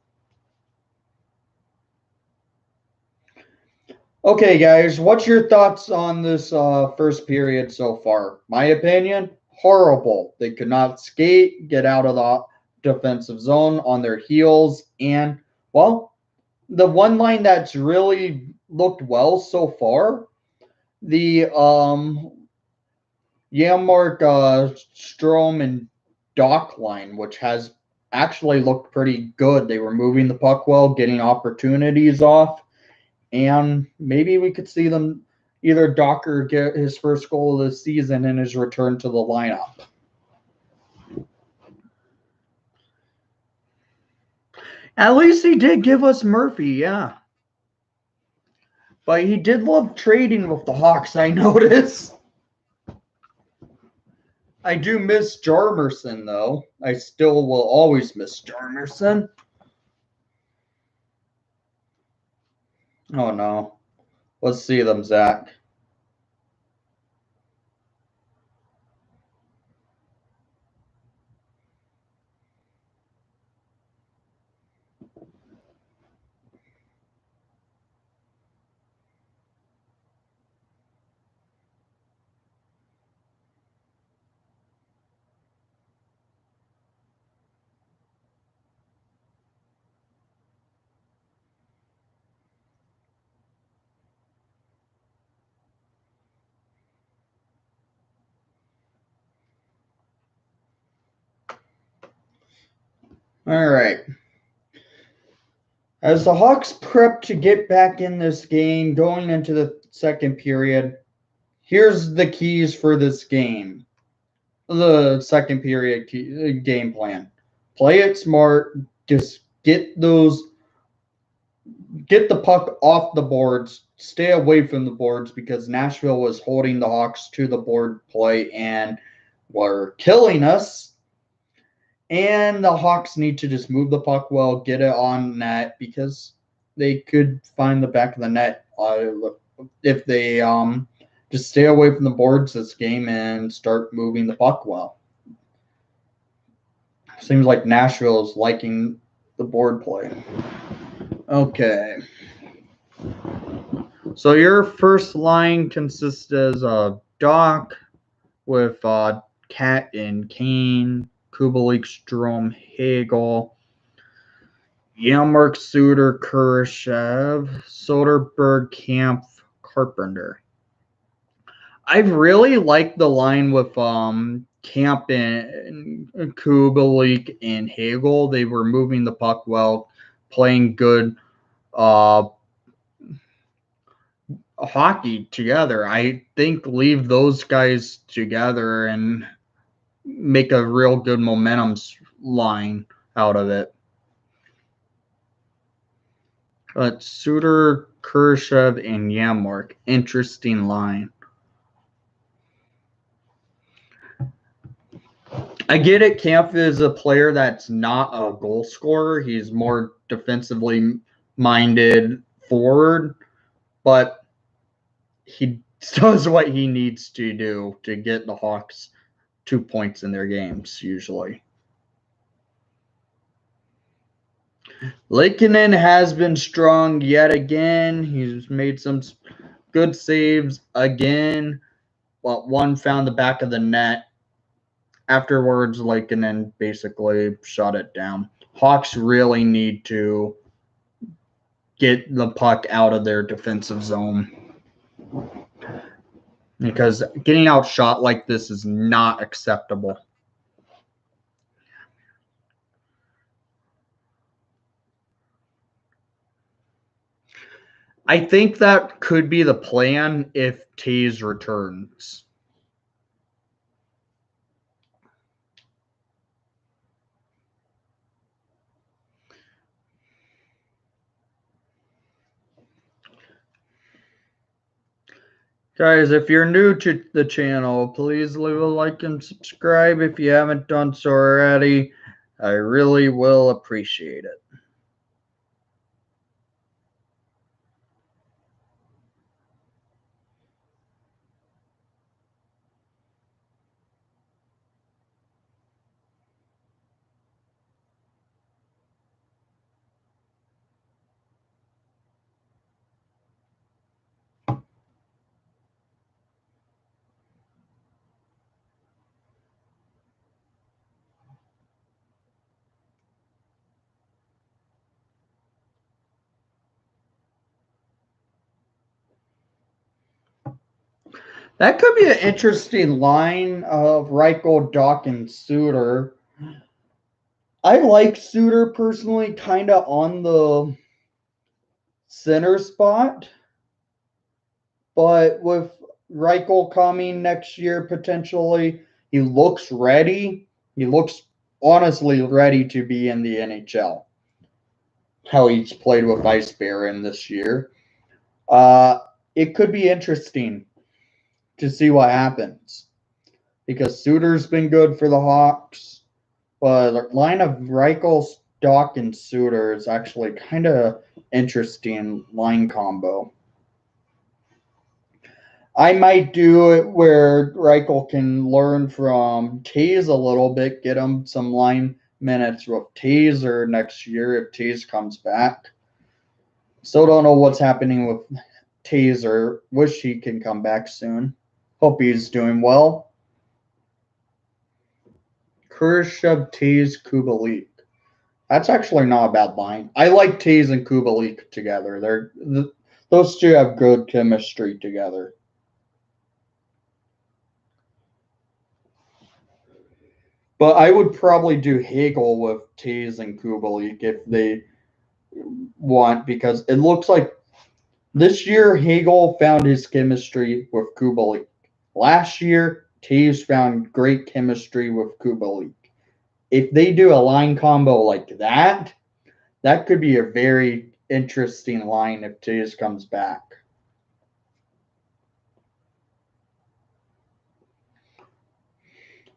Okay, guys, what's your thoughts on this first period so far? My opinion, horrible. They could not skate, get out of the defensive zone on their heels, and, well, the one line that's really looked well so far, the Yammark, Strom, and Dock line, which has actually looked pretty good. They were moving the puck well, getting opportunities off, and maybe we could see them either Docker get his first goal of the season in his return to the lineup. At least he did give us Murphy, yeah. But he did love trading with the Hawks, I noticed. I do miss Jarmerson, though. I still will always miss Jarmerson. Oh, no. Let's see them, Zach. All right. As the Hawks prep to get back in this game going into the second period, here's the keys for this game. The second period game plan. Play it smart. Just get the puck off the boards. Stay away from the boards because Nashville was holding the Hawks to the board play and were killing us. And the Hawks need to just move the puck well, get it on net because they could find the back of the net if they just stay away from the boards this game and start moving the puck well. Seems like Nashville is liking the board play. Okay. So your first line consists of Doc with Cat and Kane, Kubalik, Strom, Hagel, Yelmark, Suter, Kurashev, Soderberg, Kampf, Carpenter. I really like the line with Camp and Kubalik and Hagel. They were moving the puck well, playing good hockey together. I think leave those guys together and make a real good momentum line out of it. But Suter, Kurashev, and Yamork, interesting line. I get it. Kampf is a player that's not a goal scorer. He's more defensively minded forward, but he does what he needs to do to get the Hawks 2 points in their games, usually. Lankinen has been strong yet again. He's made some good saves again, but one found the back of the net. Afterwards, Lankinen basically shut it down. Hawks really need to get the puck out of their defensive zone because getting outshot like this is not acceptable. I think that could be the plan if Taze returns. Guys, if you're new to the channel, please leave a like and subscribe if you haven't done so already. I really will appreciate it. That could be an interesting line of Reichel, Doc, and Suter. I like Suter personally, kind of on the center spot. But with Reichel coming next year potentially, he looks ready. He looks honestly ready to be in the NHL. How he's played with Ice Baron this year. It could be interesting to see what happens because Suter's been good for the Hawks, but the line of Reichel, Doc, and Suter is actually kind of interesting line combo. I might do it where Reichel can learn from Taze a little bit, get him some line minutes with Tazer next year if Taze comes back. Still don't know what's happening with Tazer. Wish he can come back soon. Hope he's doing well. Kurashev, Taze, Kubalik. That's actually not a bad line. I like Taze and Kubalik together. Those two have good chemistry together. But I would probably do Hagel with Taves and Kubalik if they want, because it looks like this year Hagel found his chemistry with Kubalik. Last year, Taves found great chemistry with Kubalik. If they do a line combo like that, that could be a very interesting line if Taves comes back.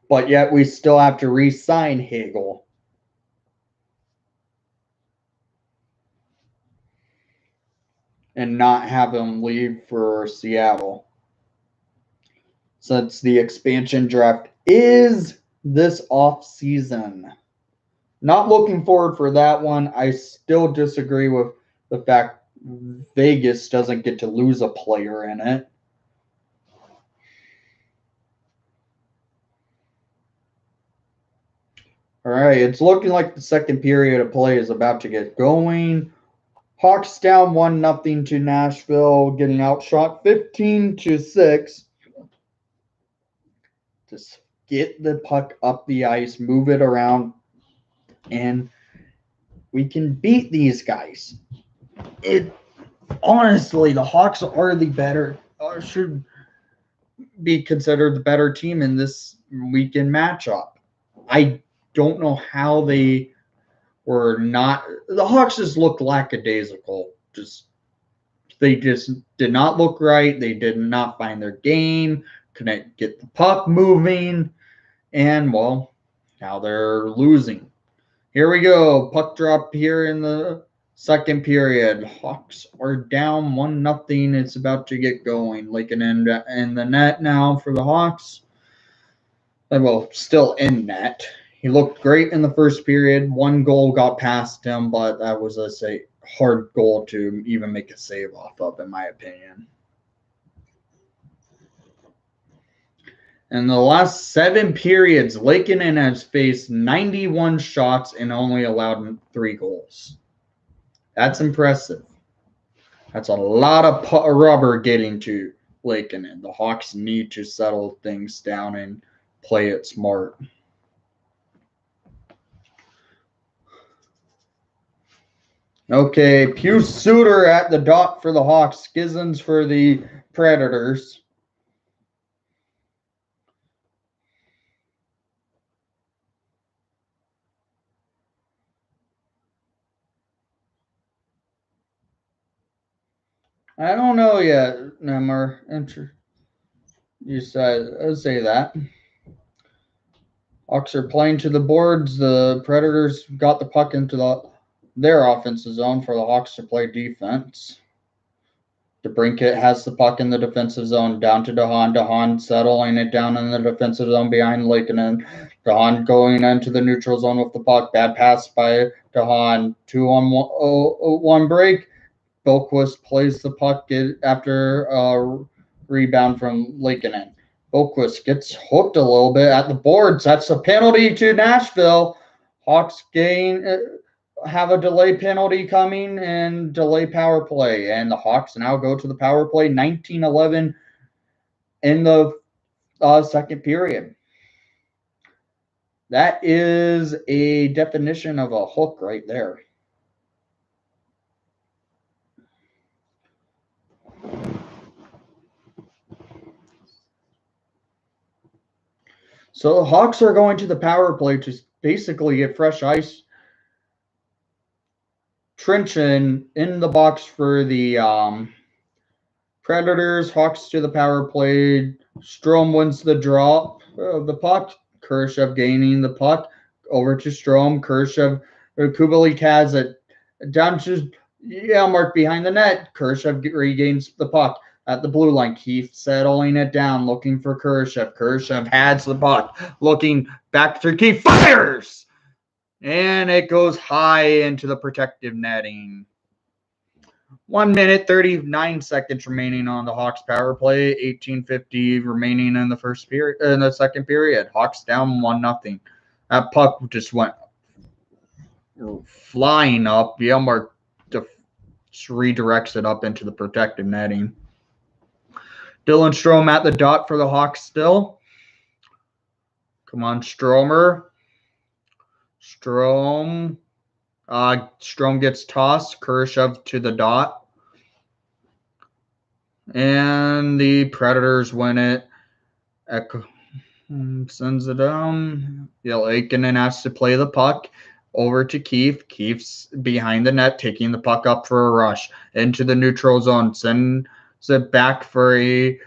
But yet we still have to re-sign Hagel. And not have him leave for Seattle. Since the expansion draft is this off season. Not looking forward for that one. I still disagree with the fact Vegas doesn't get to lose a player in it. All right, it's looking like the second period of play is about to get going. Hawks down 1-0 to Nashville, getting outshot 15-6. Just get the puck up the ice, move it around, and we can beat these guys. Honestly, the Hawks are the better, should be considered the better team in this weekend matchup. I don't know how they were not. The Hawks just looked lackadaisical. They just did not look right. They did not find their game. Couldn't get the puck moving. And, well, now they're losing. Here we go. Puck drop here in the second period. Hawks are down 1-0. It's about to get going. Lakin in the net now for the Hawks. Well, still in net. He looked great in the first period. One goal got past him, but that was a hard goal to even make a save off of, in my opinion. In the last 7 periods, Lakeinen has faced 91 shots and only allowed 3 goals. That's impressive. That's a lot of rubber getting to Lakeinen. The Hawks need to settle things down and play it smart. Okay, Pius Suter at the dot for the Hawks. Skizens for the Predators. I don't know yet, Nemar. You say that. Hawks are playing to the boards. The Predators got the puck into their offensive zone for the Hawks to play defense. DeBrincat has the puck in the defensive zone, down to DeHaan. DeHaan settling it down in the defensive zone behind Lakeinen. DeHaan going into the neutral zone with the puck. Bad pass by DeHaan. 2-on-1 break. Boquist plays the puck after a rebound from Lakeinen. Boquist gets hooked a little bit at the boards. That's a penalty to Nashville. Hawks have a delay penalty coming and delay power play. And the Hawks now go to the power play, 19-11 in the second period. That is a definition of a hook right there. So the Hawks are going to the power play to basically get fresh ice. Trenching in the box for the Predators. Hawks to the power play. Strome wins the drop of the puck. Khrushchev gaining the puck over to Strome. Khrushchev, Kubalik has it down to Mark behind the net. Khrushchev regains the puck at the blue line. Keith settling it down, looking for Khrushchev. Khrushchev has the puck, looking back to Keith, fires! And it goes high into the protective netting. 1 minute, 39 seconds remaining on the Hawks power play. 18:50 remaining in the second period. Hawks down 1-0. That puck just went flying up. Mark just redirects it up into the protective netting. Dylan Strome at the dot for the Hawks still. Come on, Stromer. Strome. Strome gets tossed. Khrushchev to the dot. And the Predators win it. Sends it down. Aikinen has to play the puck over to Keefe. Keefe's behind the net, taking the puck up for a rush into the neutral zone. Sends it back for a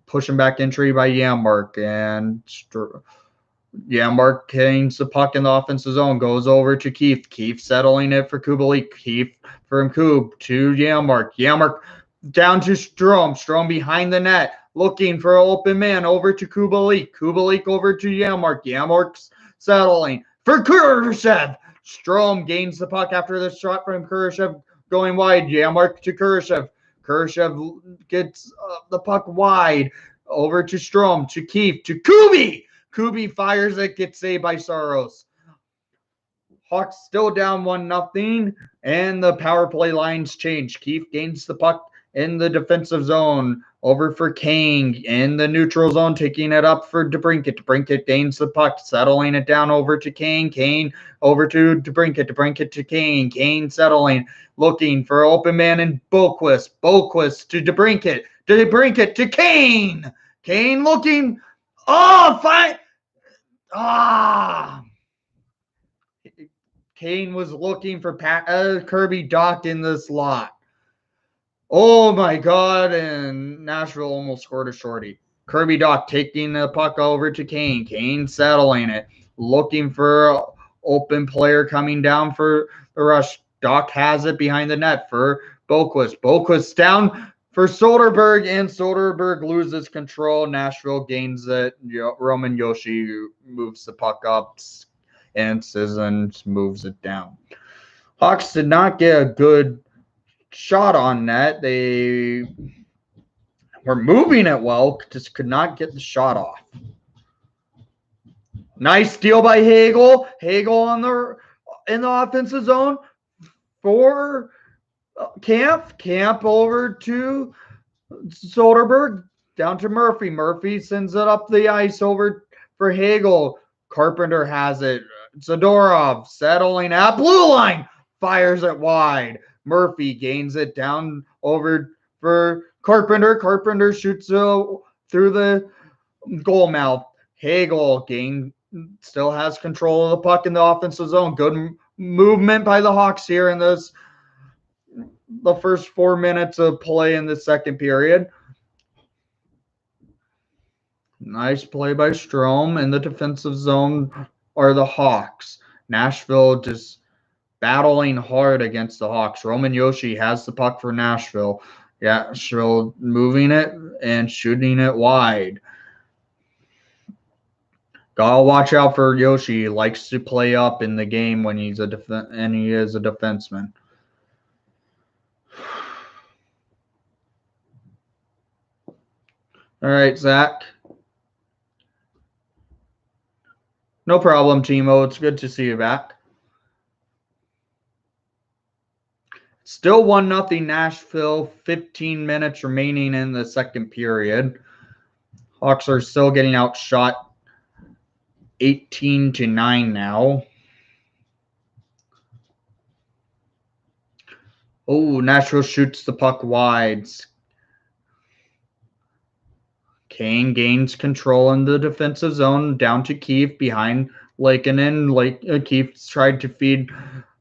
pushing back entry by Janmark. And Janmark gains the puck in the offensive zone, goes over to Keefe. Keefe settling it for Kubalik. Keefe from Kub to Janmark. Janmark down to Strome. Strome behind the net, looking for an open man over to Kubalik. Kubalik over to Janmark. Janmark's settling for Khrushchev. Strome gains the puck after the shot from Khrushchev going wide. Janmark to Khrushchev. Khrushchev gets the puck wide over to Strome, to Keefe, to Kubi. Kubi fires it, gets saved by Saros. Hawks still down 1-0, and the power play lines change. Keefe gains the puck in the defensive zone, over for Kane in the neutral zone, taking it up for DeBrincat. DeBrincat gains the puck, settling it down over to Kane. Kane over to DeBrincat. DeBrincat to Kane. Kane settling, looking for open man in Boquist. Boquist to DeBrincat. DeBrincat to Kane. Kane looking. Oh, fine. Kane was looking for Kirby Dach in the slot. Oh my God, and Nashville almost scored a shorty. Kirby Dach taking the puck over to Kane. Kane settling it, looking for an open player coming down for the rush. Dach has it behind the net for Boquist. Boquist down for Soderberg, and Soderberg loses control. Nashville gains it. Roman Yoshi moves the puck up, and Sissons moves it down. Hawks did not get a good shot on net. They were moving it well, just could not get the shot off. Nice steal by Hagel. Hagel in the offensive zone for Camp. Camp over to Soderberg, down to Murphy. Murphy sends it up the ice over for Hagel. Carpenter has it. Zadorov settling at blue line, fires it wide. Murphy gains it down over for Carpenter. Carpenter shoots through the goal mouth. Hagel still has control of the puck in the offensive zone. Good movement by the Hawks here in the first 4 minutes of play in the second period. Nice play by Strome. In the defensive zone are the Hawks. Nashville just battling hard against the Hawks. Roman Yoshi has the puck for Nashville. Nashville moving it and shooting it wide. Gotta watch out for Yoshi. He likes to play up in the game when he is a defenseman. All right, Zach. No problem, Timo. It's good to see you back. Still 1-0 Nashville. 15 minutes remaining in the second period. Hawks are still getting outshot 18-9 now. Oh, Nashville shoots the puck wide. Kane gains control in the defensive zone, down to Keefe behind Lakeinen. Keefe tried to feed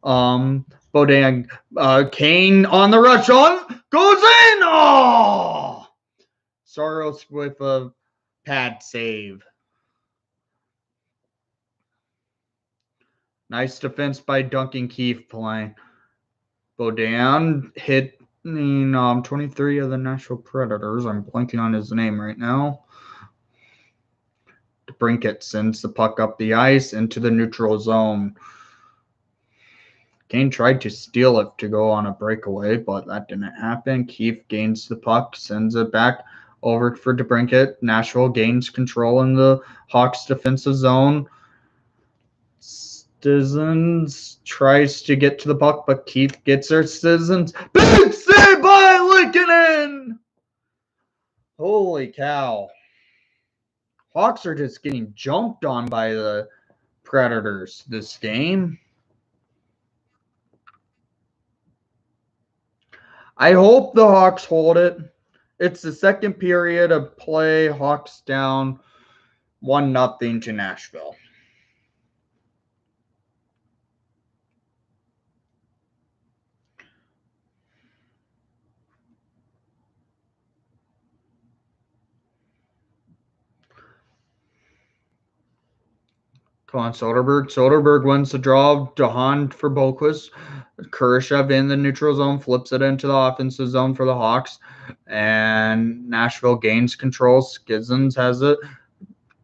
Bodang. Kane on the rush on, goes in. Oh! Saros with a pad save. Nice defense by Duncan Keefe playing. Bodang hit 23 of the Nashville Predators. I'm blanking on his name right now. DeBrincat sends the puck up the ice into the neutral zone. Kane tried to steal it to go on a breakaway, but that didn't happen. Keefe gains the puck, sends it back over for DeBrincat. Nashville gains control in the Hawks defensive zone. Sissons tries to get to the puck, but Keefe gets her. Sissons. Big save by Lakeinen! Holy cow. Hawks are just getting jumped on by the Predators this game. I hope the Hawks hold it. It's the second period of play. Hawks down 1-0 to Nashville. Come on, Soderberg. Soderberg wins the draw. DeHaan for Boquist. Kurashev in the neutral zone, flips it into the offensive zone for the Hawks. And Nashville gains control. Skizens has it.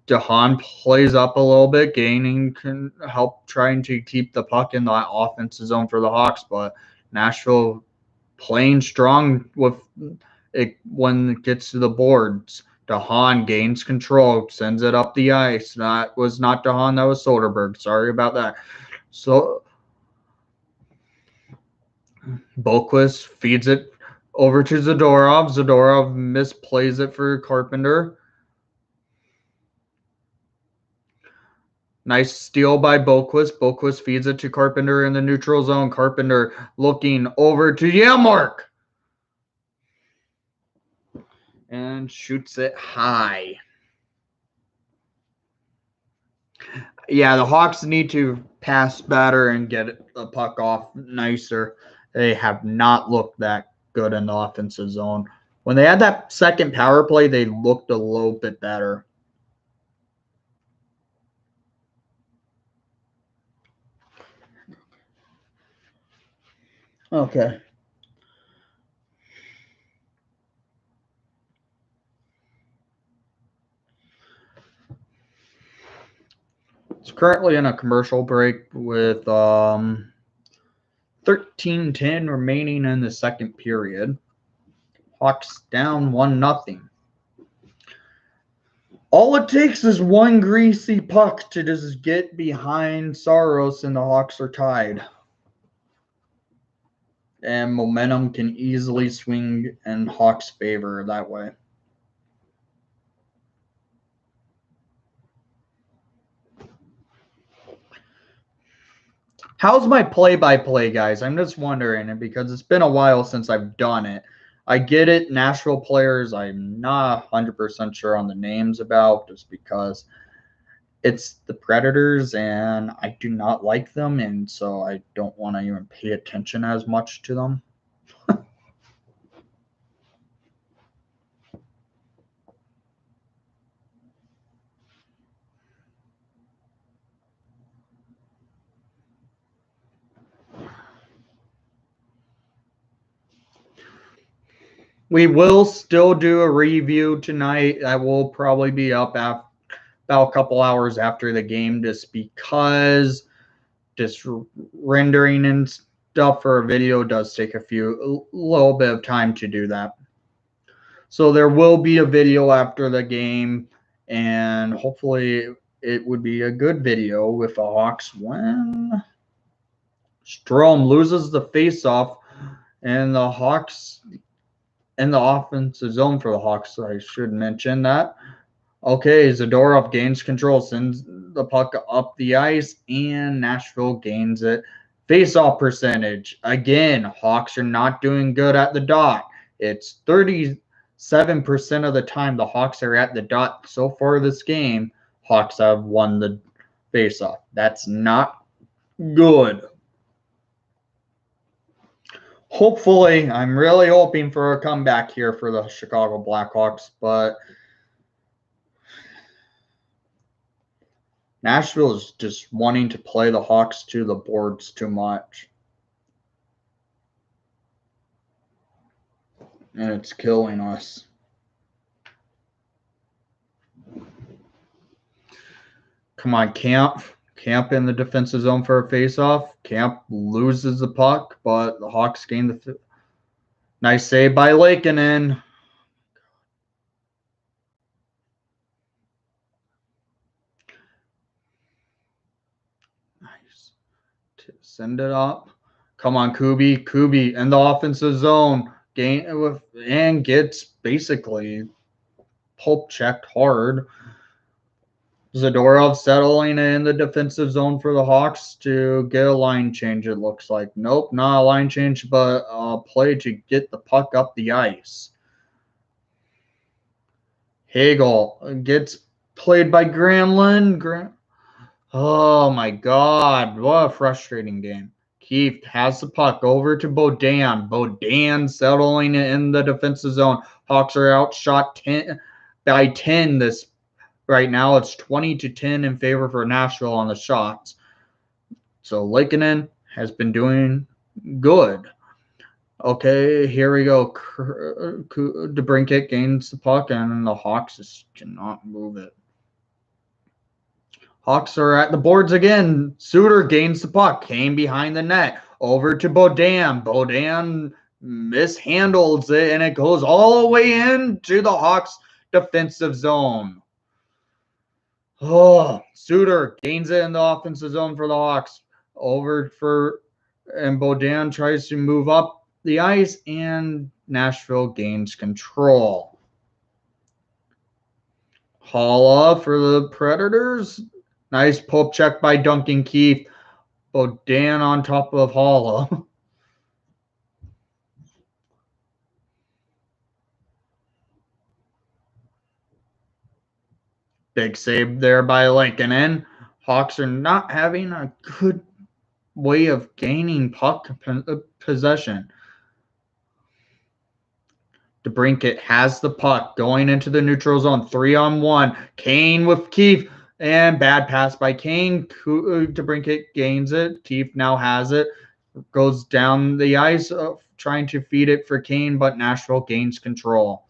DeHaan plays up a little bit, gaining can help trying to keep the puck in the offensive zone for the Hawks. But Nashville playing strong with it when it gets to the boards. DeHaan gains control, sends it up the ice. That was not DeHaan, that was Soderberg. Sorry about that. So Boquist feeds it over to Zadorov. Zadorov misplays it for Carpenter. Nice steal by Boquist. Boquist feeds it to Carpenter in the neutral zone. Carpenter looking over to Yelmark. And shoots it high. Yeah, the Hawks need to pass better and get the puck off nicer. They have not looked that good in the offensive zone. When they had that second power play, they looked a little bit better. Okay. It's currently in a commercial break with 13:10 remaining in the second period. Hawks down 1-0. All it takes is one greasy puck to just get behind Saros and the Hawks are tied. And momentum can easily swing in Hawks' favor that way. How's my play-by-play, guys? I'm just wondering, because it's been a while since I've done it. I get it, Nashville players, I'm not 100% sure on the names about, just because it's the Predators, and I do not like them, and so I don't want to even pay attention as much to them. We will still do a review tonight. That will probably be up about a couple hours after the game, just because just rendering and stuff for a video does take a little bit of time to do that. So there will be a video after the game, and hopefully it would be a good video if the Hawks win. Strome loses the faceoff, and the Hawks in the offensive zone for the Hawks. I should mention that. Okay, Zadorov gains control, sends the puck up the ice, and Nashville gains it. Face-off percentage. Again, Hawks are not doing good at the dot. It's 37% of the time the Hawks are at the dot so far this game. Hawks have won the face-off. That's not good. Hopefully, I'm really hoping for a comeback here for the Chicago Blackhawks, but Nashville is just wanting to play the Hawks to the boards too much. And it's killing us. Come on, Camp. Camp in the defensive zone for a faceoff. Camp loses the puck, but the Hawks gain the nice save by Lakeinen. Nice. Send it up. Come on, Kubi. Kubi in the offensive zone. And gets basically pulp checked hard. Zadorov settling in the defensive zone for the Hawks to get a line change, it looks like. Nope, not a line change, but a play to get the puck up the ice. Hagel gets played by Granlund. Oh my God, what a frustrating game. Keith has the puck over to Beaudin. Beaudin settling in the defensive zone. Hawks are outshot 10 this right now. It's 20-10 in favor for Nashville on the shots. So Lakeinen has been doing good. Okay, here we go. DeBrincat gains the puck, and the Hawks just cannot move it. Hawks are at the boards again. Suter gains the puck. Kane behind the net. Over to Beaudin. Beaudin mishandles it, and it goes all the way into the Hawks' defensive zone. Oh, Suter gains it in the offensive zone for the Hawks. And Beaudin tries to move up the ice, and Nashville gains control. Haula for the Predators. Nice poke check by Duncan Keith. Beaudin on top of Haula. Big save there by Lakeinen. Hawks are not having a good way of gaining puck possession. DeBrincat has the puck going into the neutral zone. 3-on-1. Kane with Keith. And bad pass by Kane. DeBrincat gains it. Keith now has it. Goes down the ice, trying to feed it for Kane, but Nashville gains control.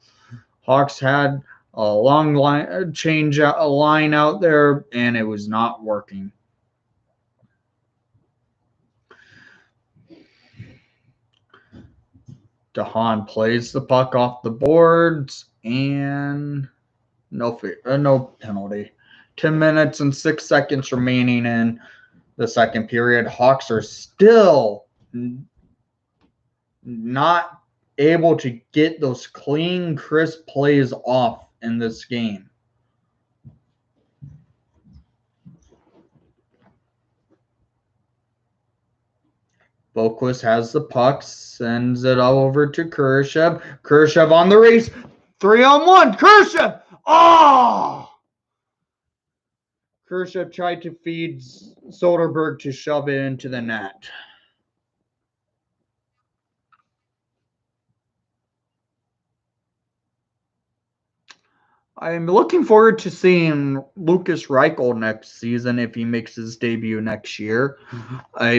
Hawks had a long line a line out there, and it was not working. DeHaan plays the puck off the boards, and no penalty. 10 minutes and 6 seconds remaining in the second period. Hawks are still not able to get those clean, crisp plays off in this game. Boquist has the puck, sends it over to Kurashev. Kurashev on the race. 3-on-1. Kurashev! Oh! Kurashev tried to feed Soderberg to shove it into the net. I'm looking forward to seeing Lucas Reichel next season if he makes his debut next year,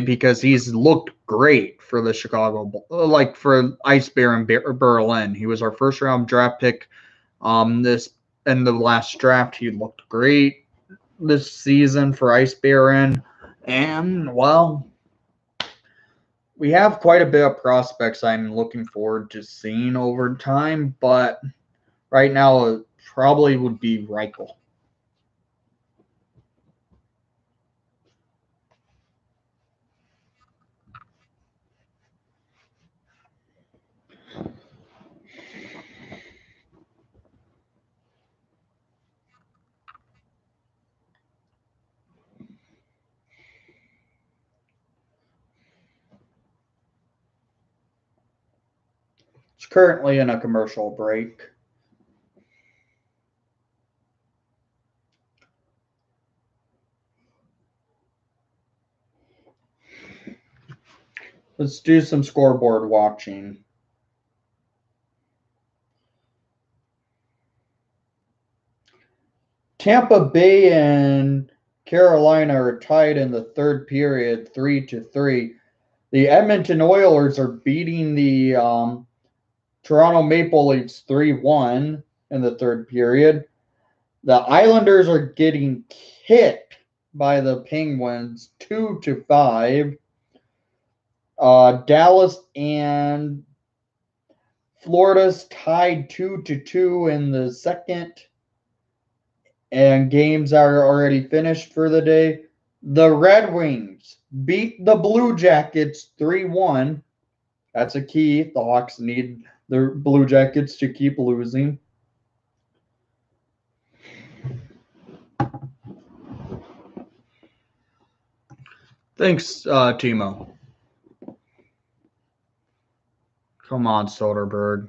because he's looked great for the for Ice Bear in Berlin. He was our first round draft pick. This in the last draft, he looked great this season for Ice Bear and well, we have quite a bit of prospects I'm looking forward to seeing over time, but right now probably would be Reichel. It's currently in a commercial break. Let's do some scoreboard watching. Tampa Bay and Carolina are tied in the third period, 3-3. The Edmonton Oilers are beating the Toronto Maple Leafs 3-1 in the third period. The Islanders are getting kicked by the Penguins 2-5. Dallas and Florida's tied 2-2 in the second, and games are already finished for the day. The Red Wings beat the Blue Jackets 3-1. That's a key. The Hawks need the Blue Jackets to keep losing. Thanks, Timo. Come on, Soderberg.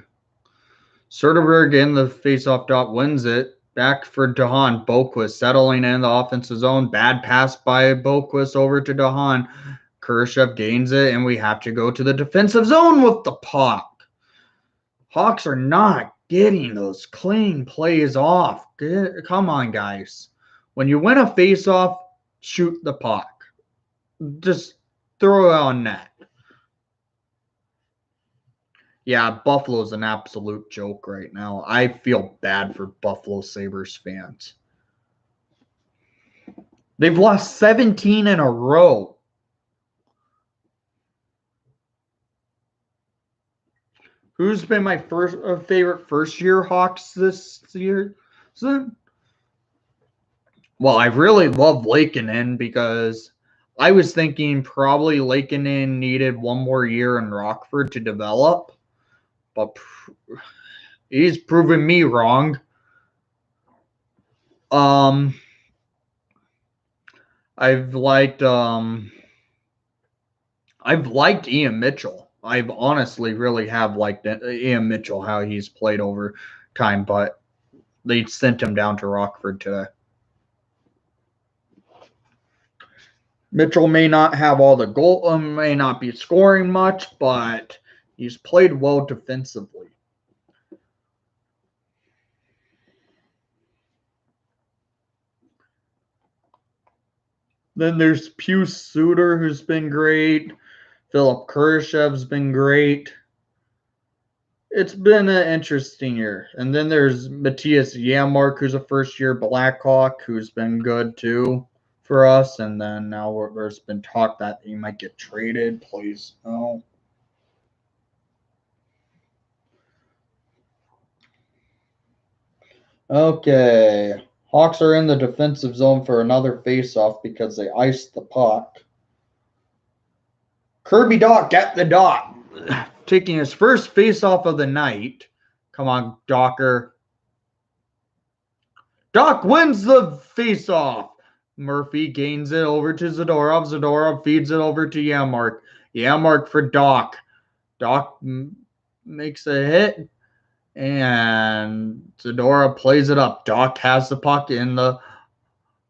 Soderberg in the faceoff dot wins it. Back for Dahan. Boquist settling in the offensive zone. Bad pass by Boquist over to Dahan. Khrushchev gains it, and we have to go to the defensive zone with the puck. Hawks are not getting those clean plays off. Come on, guys. When you win a faceoff, shoot the puck. Just throw it on net. Yeah, Buffalo's an absolute joke right now. I feel bad for Buffalo Sabres fans. They've lost 17 in a row. Who's been my favorite first-year Hawks this year? Well, I really love Lakeinen because I was thinking probably Lakeinen needed one more year in Rockford to develop, but he's proven me wrong. I've liked Ian Mitchell. I've honestly really have liked Ian Mitchell, how he's played over time, but they sent him down to Rockford today. Mitchell may not have all the goal, may not be scoring much, but he's played well defensively. Then there's Pius Suter, who's been great. Philip Khrushchev's been great. It's been an interesting year. And then there's Matthias Janmark, who's a first-year Blackhawk, who's been good too for us. And then now there's been talk that he might get traded. Please, no. Okay. Hawks are in the defensive zone for another faceoff because they iced the puck. Kirby Dach at the dot, taking his first faceoff of the night. Come on, Docker. Dach wins the faceoff. Murphy gains it over to Zadorov. Zadorov feeds it over to Janmark. Janmark for Dach. Dach makes a hit, and Zadorov plays it up. Dach has the puck in the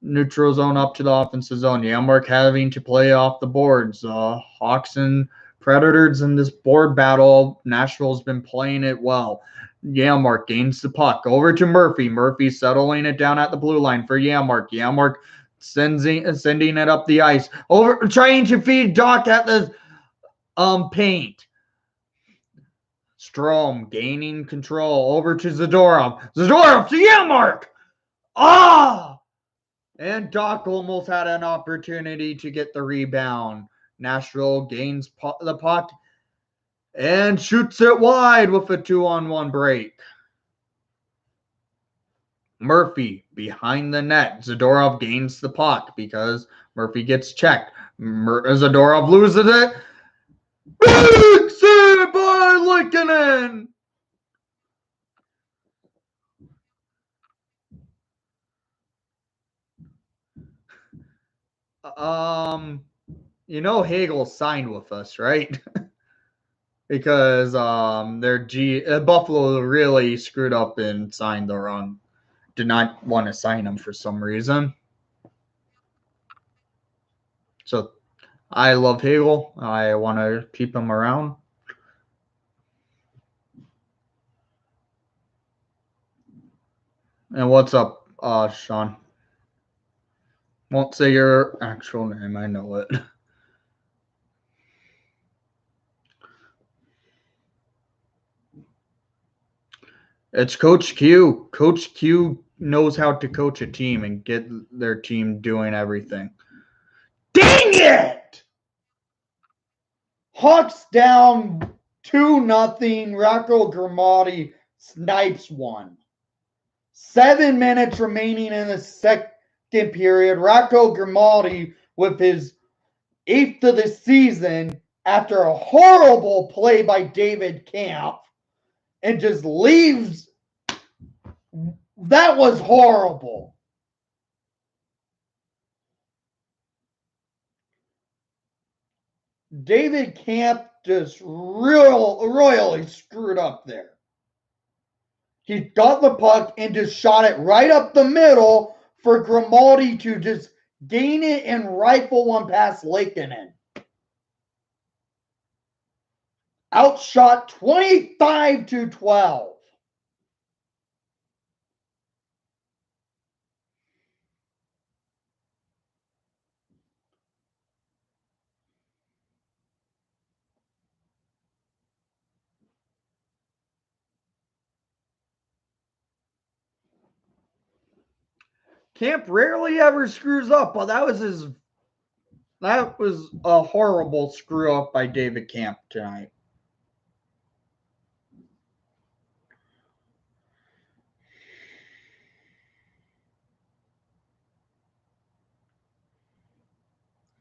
neutral zone up to the offensive zone. Janmark having to play off the boards. Hawks and Predators in this board battle. Nashville's been playing it well. Janmark gains the puck over to Murphy. Murphy settling it down at the blue line for Janmark. Janmark sending it up the ice. Over trying to feed Dach at the paint. Strome gaining control over to Zadorov. Zadorov to Janmark. And Dach almost had an opportunity to get the rebound. Nashville gains the puck and shoots it wide with a 2-on-1 break. Murphy behind the net. Zadorov gains the puck because Murphy gets checked. Zadorov loses it. Big save by Lakeinen. You know Hagel signed with us, right? Because their Buffalo really screwed up and signed the wrong. Did not want to sign him for some reason. So I love Hagel. I want to keep him around. And what's up, Sean? Won't say your actual name. I know it. It's Coach Q. Coach Q knows how to coach a team and get their team doing everything. Dang it! Hawks down 2-0. Rocco Grimaldi snipes one. 7 minutes remaining in the second period. Rocco Grimaldi with his 8th of the season after a horrible play by David Camp and just leaves. That was horrible. David Camp just royally screwed up there. He got the puck and just shot it right up the middle for Grimaldi to just gain it and rifle one past Lakeinen. Outshot 25-12. Camp rarely ever screws up, but that was a horrible screw up by David Camp tonight.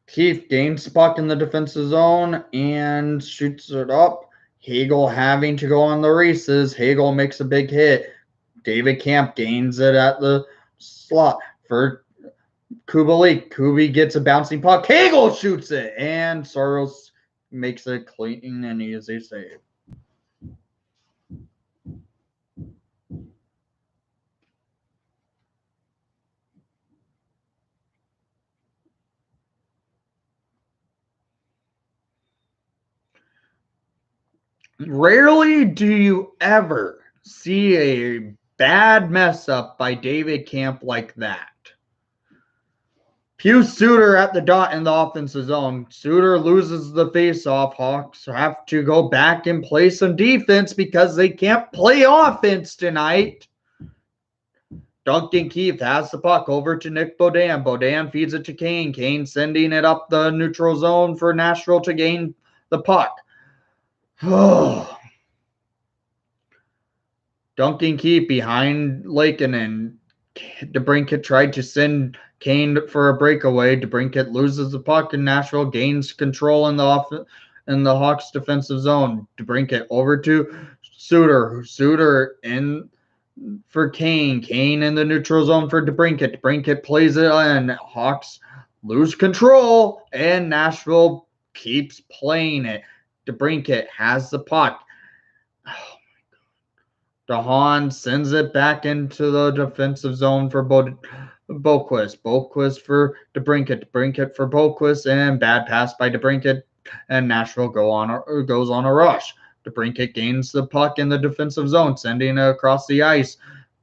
Keith gains the puck in the defensive zone and shoots it up. Hagel having to go on the races. Hagel makes a big hit. David Camp gains it at the slot for Kubalik. Kubi gets a bouncing puck. Hagel shoots it, and Soros makes a clean and easy save. Rarely do you ever see a bad mess up by David Camp like that. Pius Suter at the dot in the offensive zone. Suter loses the faceoff. Hawks have to go back and play some defense because they can't play offense tonight. Duncan Keith has the puck over to Nick Beaudin. Beaudin feeds it to Kane. Kane sending it up the neutral zone for Nashville to gain the puck. Duncan Keith behind Lakeinen. DeBrincat tried to send Kane for a breakaway. DeBrincat loses the puck and Nashville gains control in the Hawks defensive zone. DeBrincat over to Suter. Suter in for Kane. Kane in the neutral zone for DeBrincat. DeBrincat plays it in. Hawks lose control and Nashville keeps playing it. DeBrincat has the puck. Oh my God. DeHaan sends it back into the defensive zone for Boquist. Boquist for DeBrincat. DeBrincat for Boquist, and bad pass by DeBrincat, and Nashville goes on a rush. DeBrincat gains the puck in the defensive zone, sending it across the ice.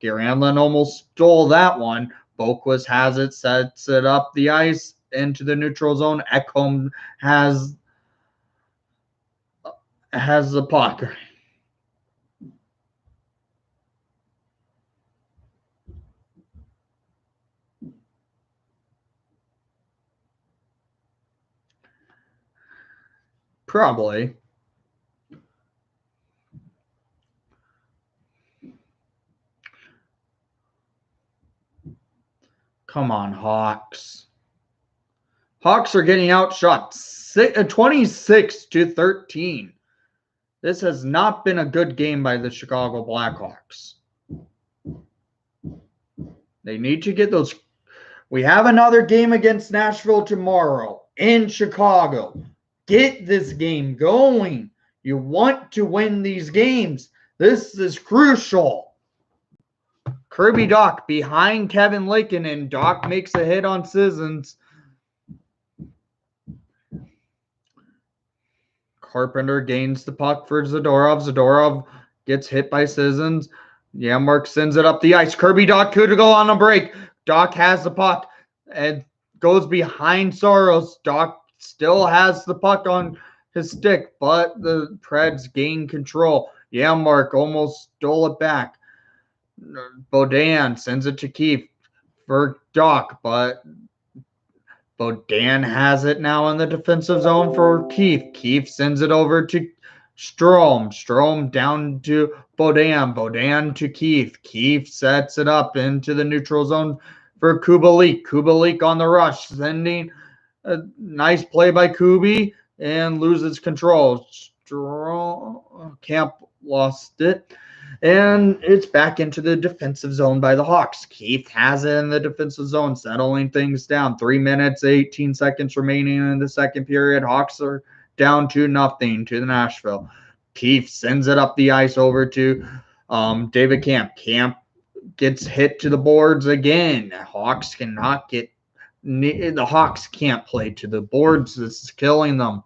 Granlund almost stole that one. Boquist has it, sets it up the ice into the neutral zone. Ekholm has the puck. Probably. Come on, Hawks. Hawks are getting outshot 26-13. This has not been a good game by the Chicago Blackhawks. They need to get those. We have another game against Nashville tomorrow in Chicago. Get this game going. You want to win these games. This is crucial. Kirby Dach behind Kevin Lakeinen, and Dach makes a hit on Sissons. Carpenter gains the puck for Zadorov. Zadorov gets hit by Sissons. Mark sends it up the ice. Kirby Dach could go on a break. Dach has the puck and goes behind Soros. Dach still has the puck on his stick, but the Preds gain control. Mark almost stole it back. Beaudin sends it to Keith for Dach, but Beaudin has it now in the defensive zone for Keith. Keith sends it over to Strome. Strome down to Beaudin. Beaudin to Keith. Keith sets it up into the neutral zone for Kubalik. Kubalik on the rush, sending a nice play by Kubi and loses control. Camp lost it. And it's back into the defensive zone by the Hawks. Keith has it in the defensive zone, settling things down. 3 minutes, 18 seconds remaining in the second period. Hawks are down 2-0 to the Nashville. Keefe sends it up the ice over to David Camp. Camp gets hit to the boards again. Hawks cannot get the Hawks can't play to the boards. This is killing them.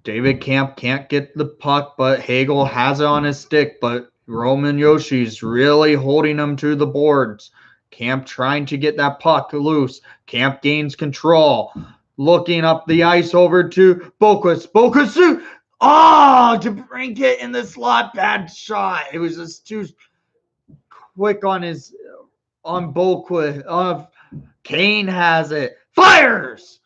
David Camp can't get the puck, but Hagel has it on his stick, but Roman Yoshi's really holding him to the boards. Camp trying to get that puck loose. Camp gains control. Looking up the ice over to Boquist. Boquist, to bring it in the slot. Bad shot. It was just too quick on Boquist. Kane has it. Fires!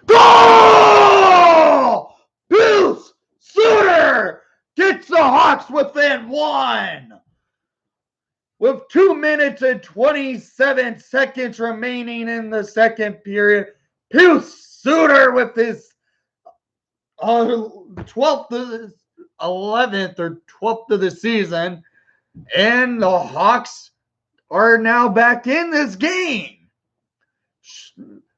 Goal! Bruce Suter gets the Hawks within one. With 2 minutes and 27 seconds remaining in the second period, Pius Suter with his 11th or 12th of the season, and the Hawks are now back in this game.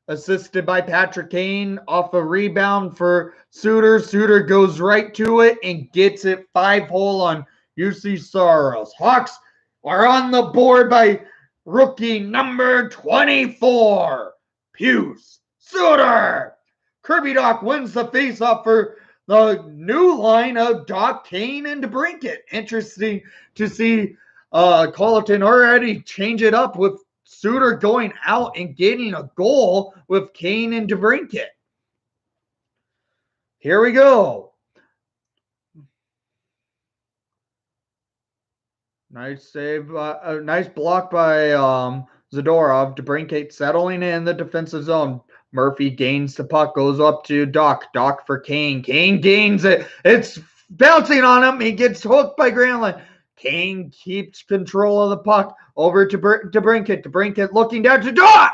Assisted by Patrick Kane off a rebound for Suter. Suter goes right to it and gets it 5-hole on UC Saros. Hawks are on the board by rookie number 24, Pius Suter. Kirby Dach wins the faceoff for the new line of Dach, Kane, and DeBrincat. Interesting to see Colleton already change it up with Suter going out and getting a goal with Kane and DeBrincat. Here we go. Nice save. Nice block by Zadorov. DeBrincat settling in the defensive zone. Murphy gains the puck, goes up to Dach. Dach for Kane. Kane gains it. It's bouncing on him. He gets hooked by Granlund. Kane keeps control of the puck over to DeBrincat. DeBrincat looking down to Dach.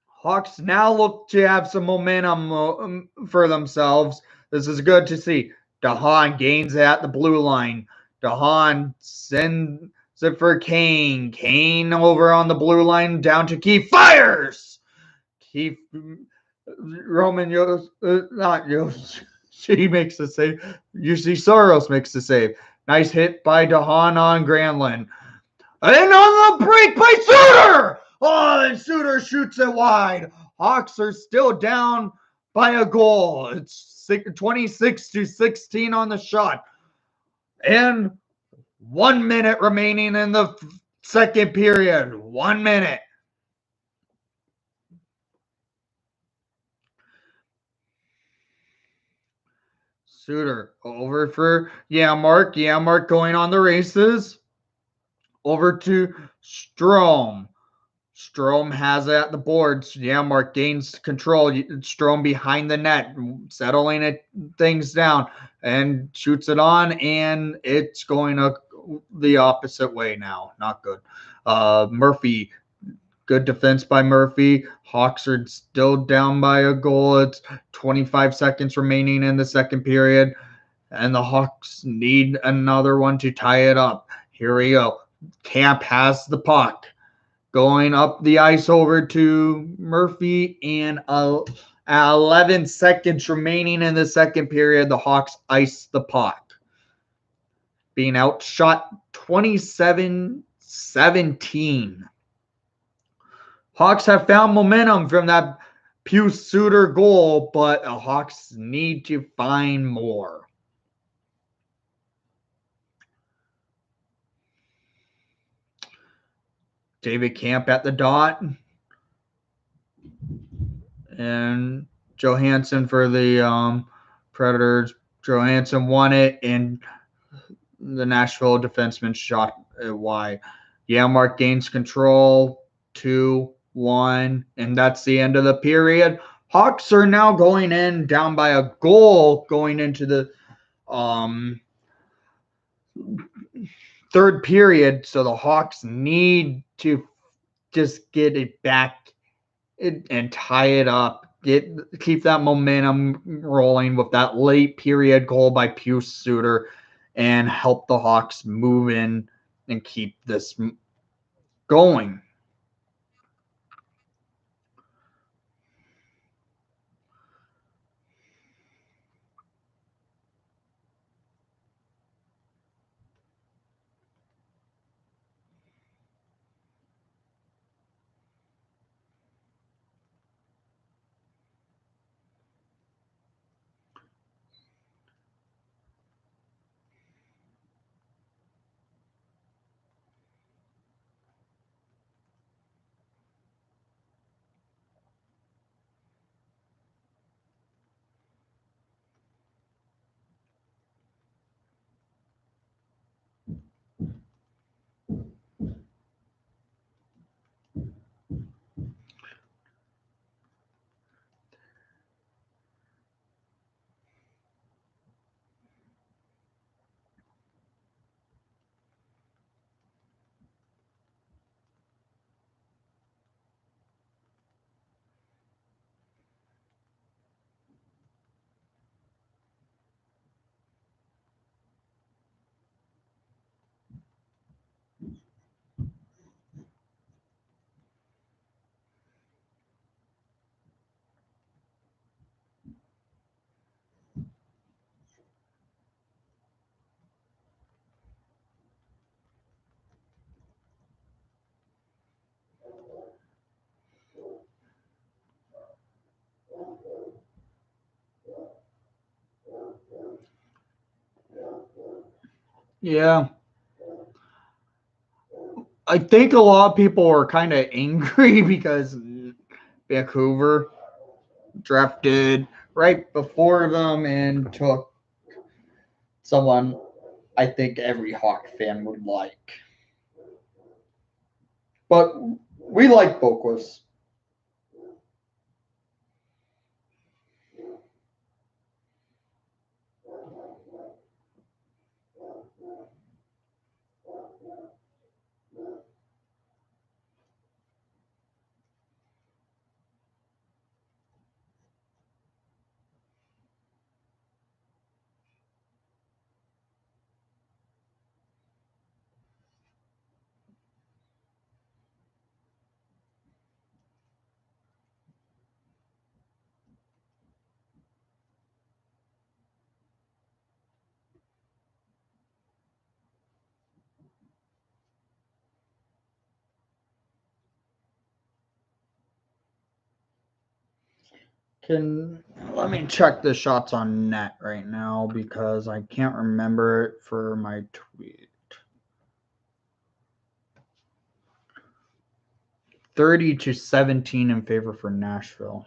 Hawks now look to have some momentum for themselves. This is good to see. DeHaan gains at the blue line. DeHaan sends it for Kane. Kane over on the blue line down to Keefe. Fires! Keefe, Roman not Yost. She makes the save. UC Saros makes the save. Nice hit by DeHaan on Granlund. And on the break by Suter! And Suter shoots it wide. Hawks are still down by a goal. It's 26-16 on the shot. And 1 minute remaining in the second period. 1 minute. Suter over for Janmark. Janmark going on the races. Over to Strome. Strome has it at the boards. Janmark gains control. Strome behind the net, settling things down, and shoots it on, and it's going the opposite way now. Not good. Murphy, good defense by Murphy. Hawks are still down by a goal. It's 25 seconds remaining in the second period, and the Hawks need another one to tie it up. Here we go. Camp has the puck. Going up the ice over to Murphy, and 11 seconds remaining in the second period, the Hawks ice the puck. Being outshot 27-17. Hawks have found momentum from that Pius Suter goal, but the Hawks need to find more. David Camp at the dot. And Johansson for the Predators. Johansson won it, and the Nashville defenseman shot it wide. Janmark gains control. 2-1, and that's the end of the period. Hawks are now going in down by a goal going into the third period, so the Hawks need to just get it back and tie it up. Keep that momentum rolling with that late period goal by Pius Suter and help the Hawks move in and keep this going. Yeah. I think a lot of people are kind of angry because Vancouver drafted right before them and took someone I think every Hawk fan would like. But we like Boquist. Let me check the shots on net right now because I can't remember it for my tweet. 30-17 in favor for Nashville.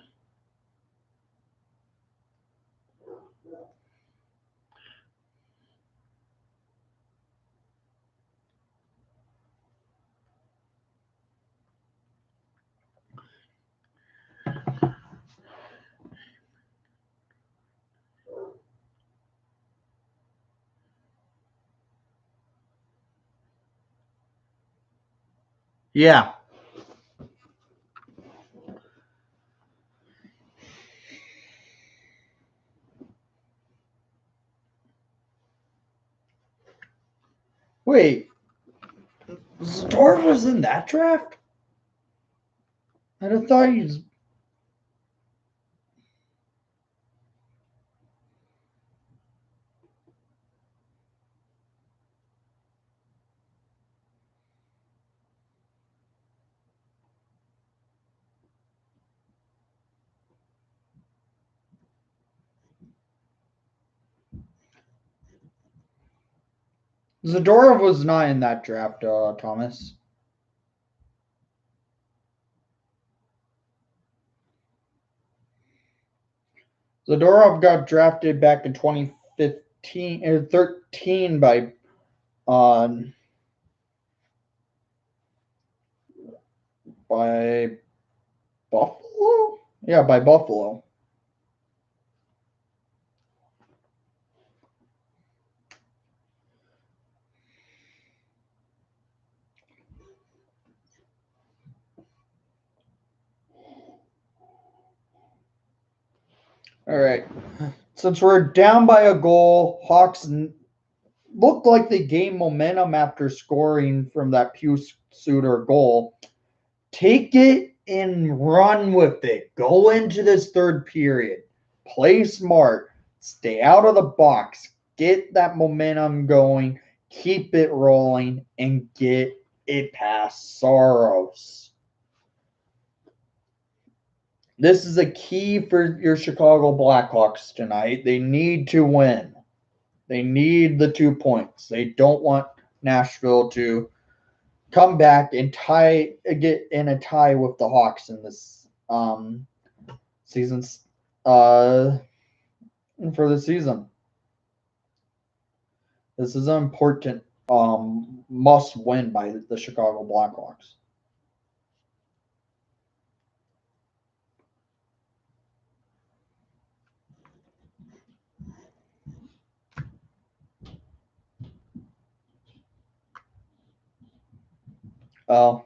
Yeah. Wait, Zadorov was in that draft? I thought he's. Zadorov was not in that draft, Thomas. Zadorov got drafted back in 2015 or 13 uh, by Buffalo? Yeah, by Buffalo. All right. Since we're down by a goal, Hawks looked like they gained momentum after scoring from that Pius Suter goal. Take it and run with it. Go into this third period. Play smart. Stay out of the box. Get that momentum going. Keep it rolling and get it past Soros. This is a key for your Chicago Blackhawks tonight. They need to win. They need the 2 points. They don't want Nashville to come back and get in a tie with the Hawks in this season's for the season. This is an important must win by the Chicago Blackhawks. Uh,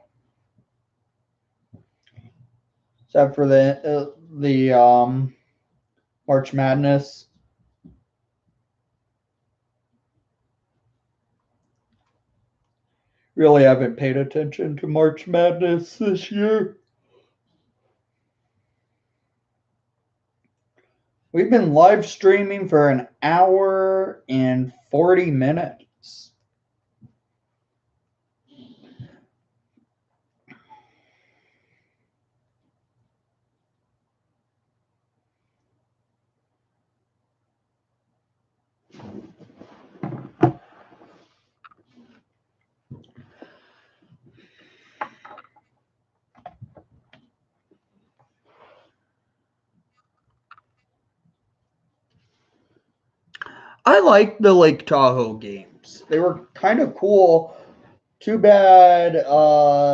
except for the March Madness. Really haven't paid attention to March Madness this year. We've been live streaming for an hour and 40 minutes. I like the Lake Tahoe games. They were kind of cool. Too bad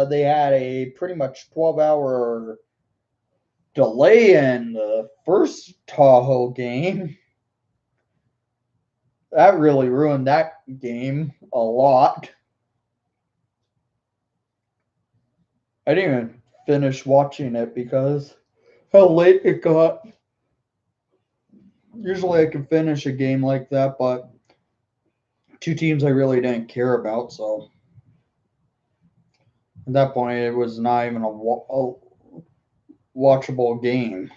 they had a pretty much 12-hour delay in the first Tahoe game. That really ruined that game a lot. I didn't even finish watching it because how late it got. Usually I can finish a game like that, but two teams I really didn't care about, so at that point it was not even a watchable game.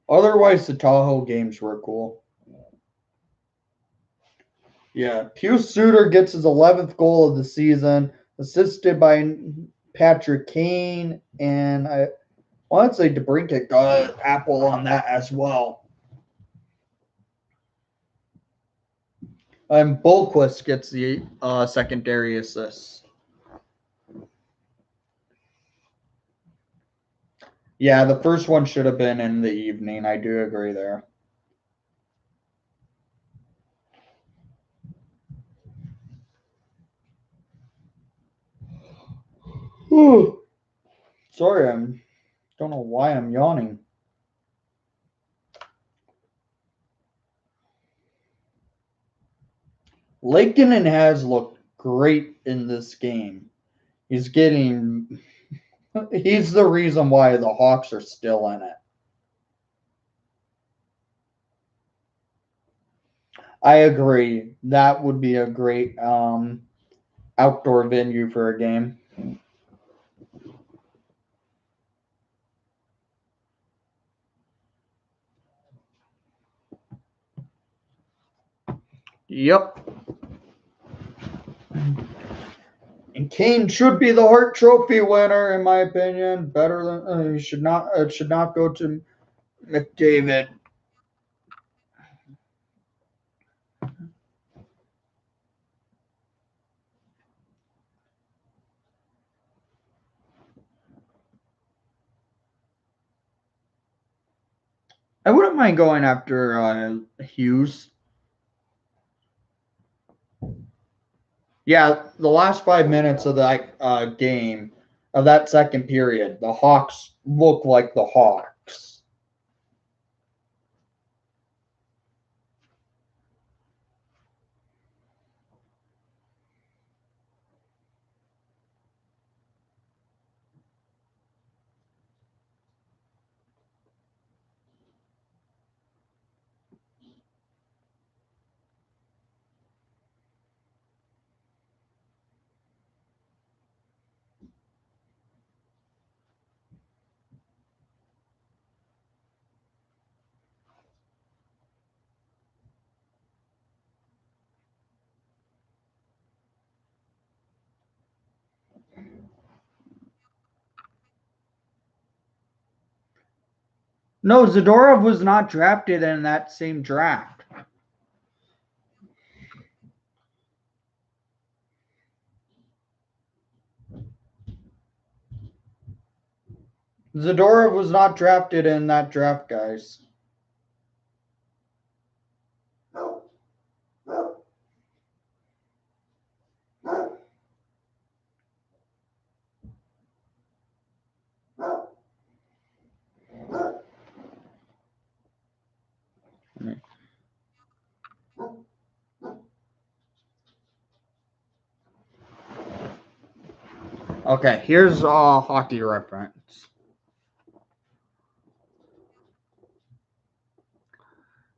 Otherwise, the Tahoe games were cool. Yeah, Pius Suter gets his 11th goal of the season, assisted by Patrick Kane, and I want to say DeBrincat got apple on that as well. And Bolquist gets the secondary assist. Yeah, the first one should have been in the evening. I do agree there. Sorry, don't know why I'm yawning. Lakeinen has looked great in this game. He's the reason why the Hawks are still in it. I agree. That would be a great outdoor venue for a game. Yep. And Kane should be the Hart Trophy winner, in my opinion. Better than he should not. It should not go to McDavid. I wouldn't mind going after Hughes. Yeah, the last 5 minutes of that game, of that second period, the Hawks look like the Hawks. No, Zadorov was not drafted in that same draft. Zadorov was not drafted in that draft, guys. Okay, here's a hockey reference.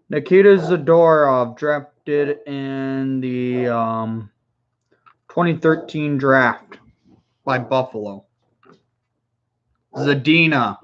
Nikita Zadorov drafted in the 2013 draft by Buffalo. Zadina.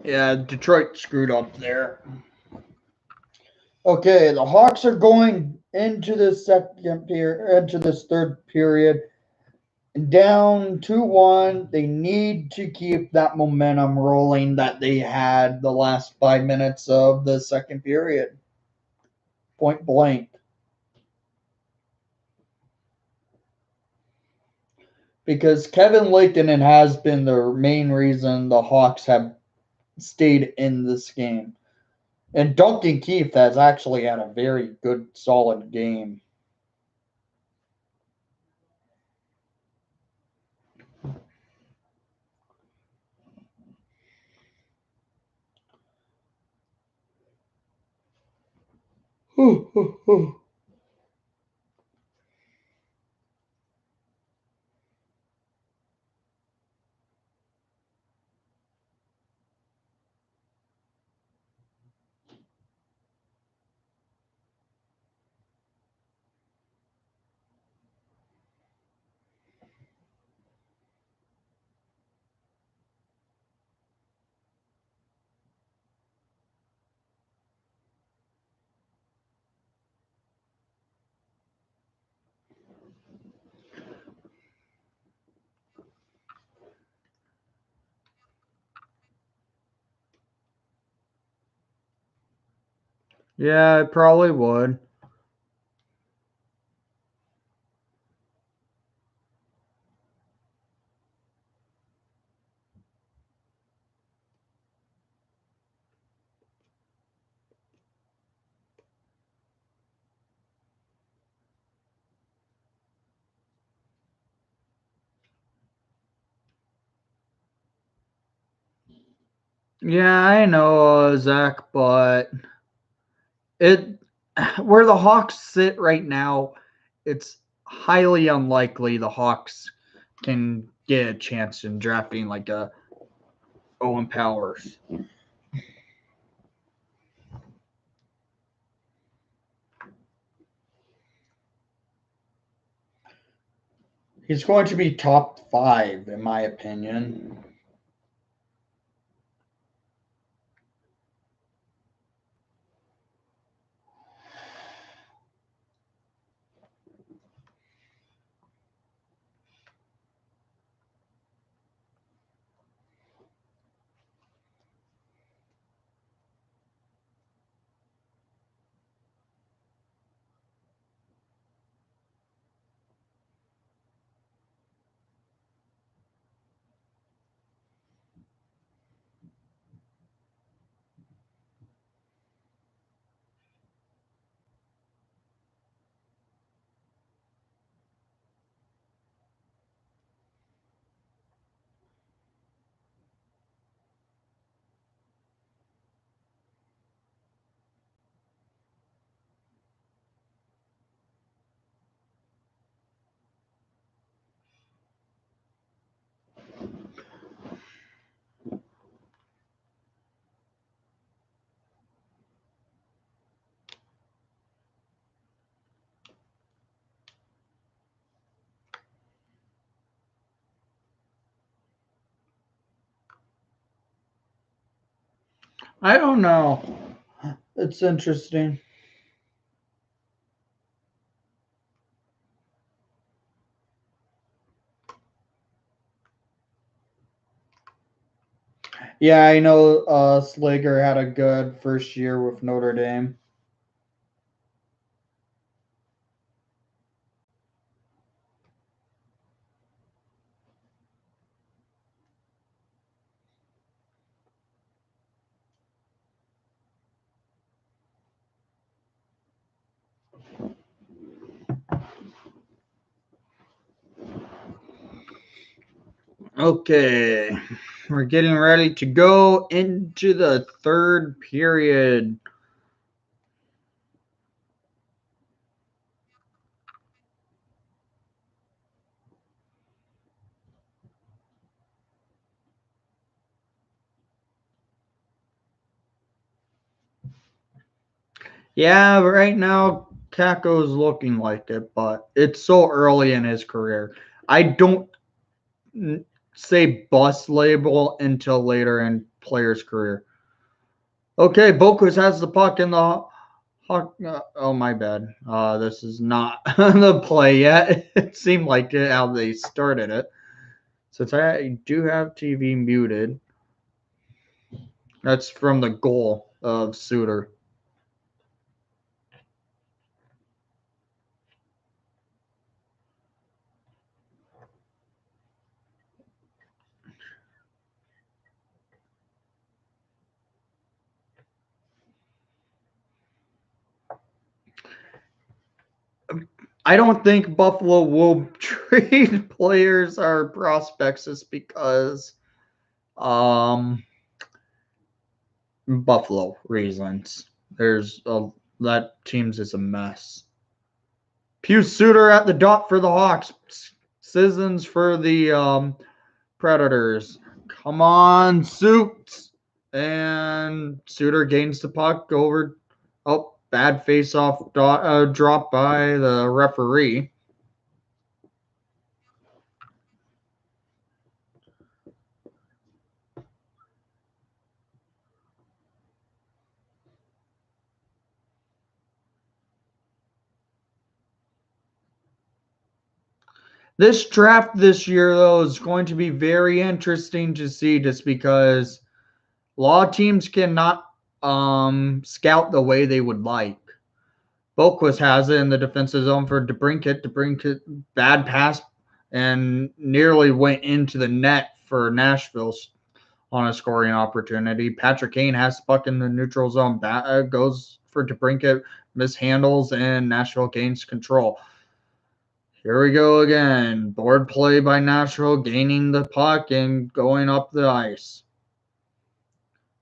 Yeah, Detroit screwed up there. Okay, the Hawks are going into this third period down 2-1. They need to keep that momentum rolling that they had the last 5 minutes of the second period. Point blank. Because Kevin Lankinen has been the main reason the Hawks have stayed in this game. And Duncan Keith has actually had a very good, solid game. Yeah, it probably would. Yeah, I know, Zach, but it where the Hawks sit right now, it's highly unlikely the Hawks can get a chance in drafting like a Owen Powers. He's going to be top 5, in my opinion. I don't know. It's interesting. Yeah, I know Slager had a good first year with Notre Dame. Okay, we're getting ready to go into the third period. Yeah, but right now Caco's looking like it, but it's so early in his career. I don't say bust label until later in player's career. Okay, Boquist has the puck in the oh, my bad. This is not the play yet. It seemed like it, how they started it. Since I do have TV muted, that's from the goal of Suter. I don't think Buffalo will trade players or prospects just because Buffalo reasons. That team's is a mess. Pew Suter at the dot for the Hawks. Sissons for the Predators. Come on, Suits. And Suter gains the puck over. Oh, bad face-off drop by the referee. This draft this year, though, is going to be very interesting to see just because a lot of teams cannot scout the way they would like. Boquist has it in the defensive zone for DeBrincat. DeBrincat, bad pass, and nearly went into the net for Nashville on a scoring opportunity. Patrick Kane has the puck in the neutral zone. Goes for DeBrincat, mishandles, and Nashville gains control. Here we go again. Board play by Nashville, gaining the puck and going up the ice.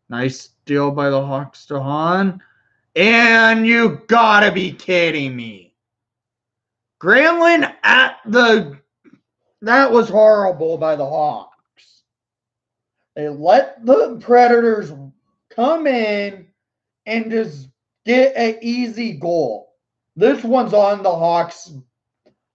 Nice steal by the Hawks to Hahn. And you gotta be kidding me. Granlund at the... That was horrible by the Hawks. They let the Predators come in and just get an easy goal. This one's on the Hawks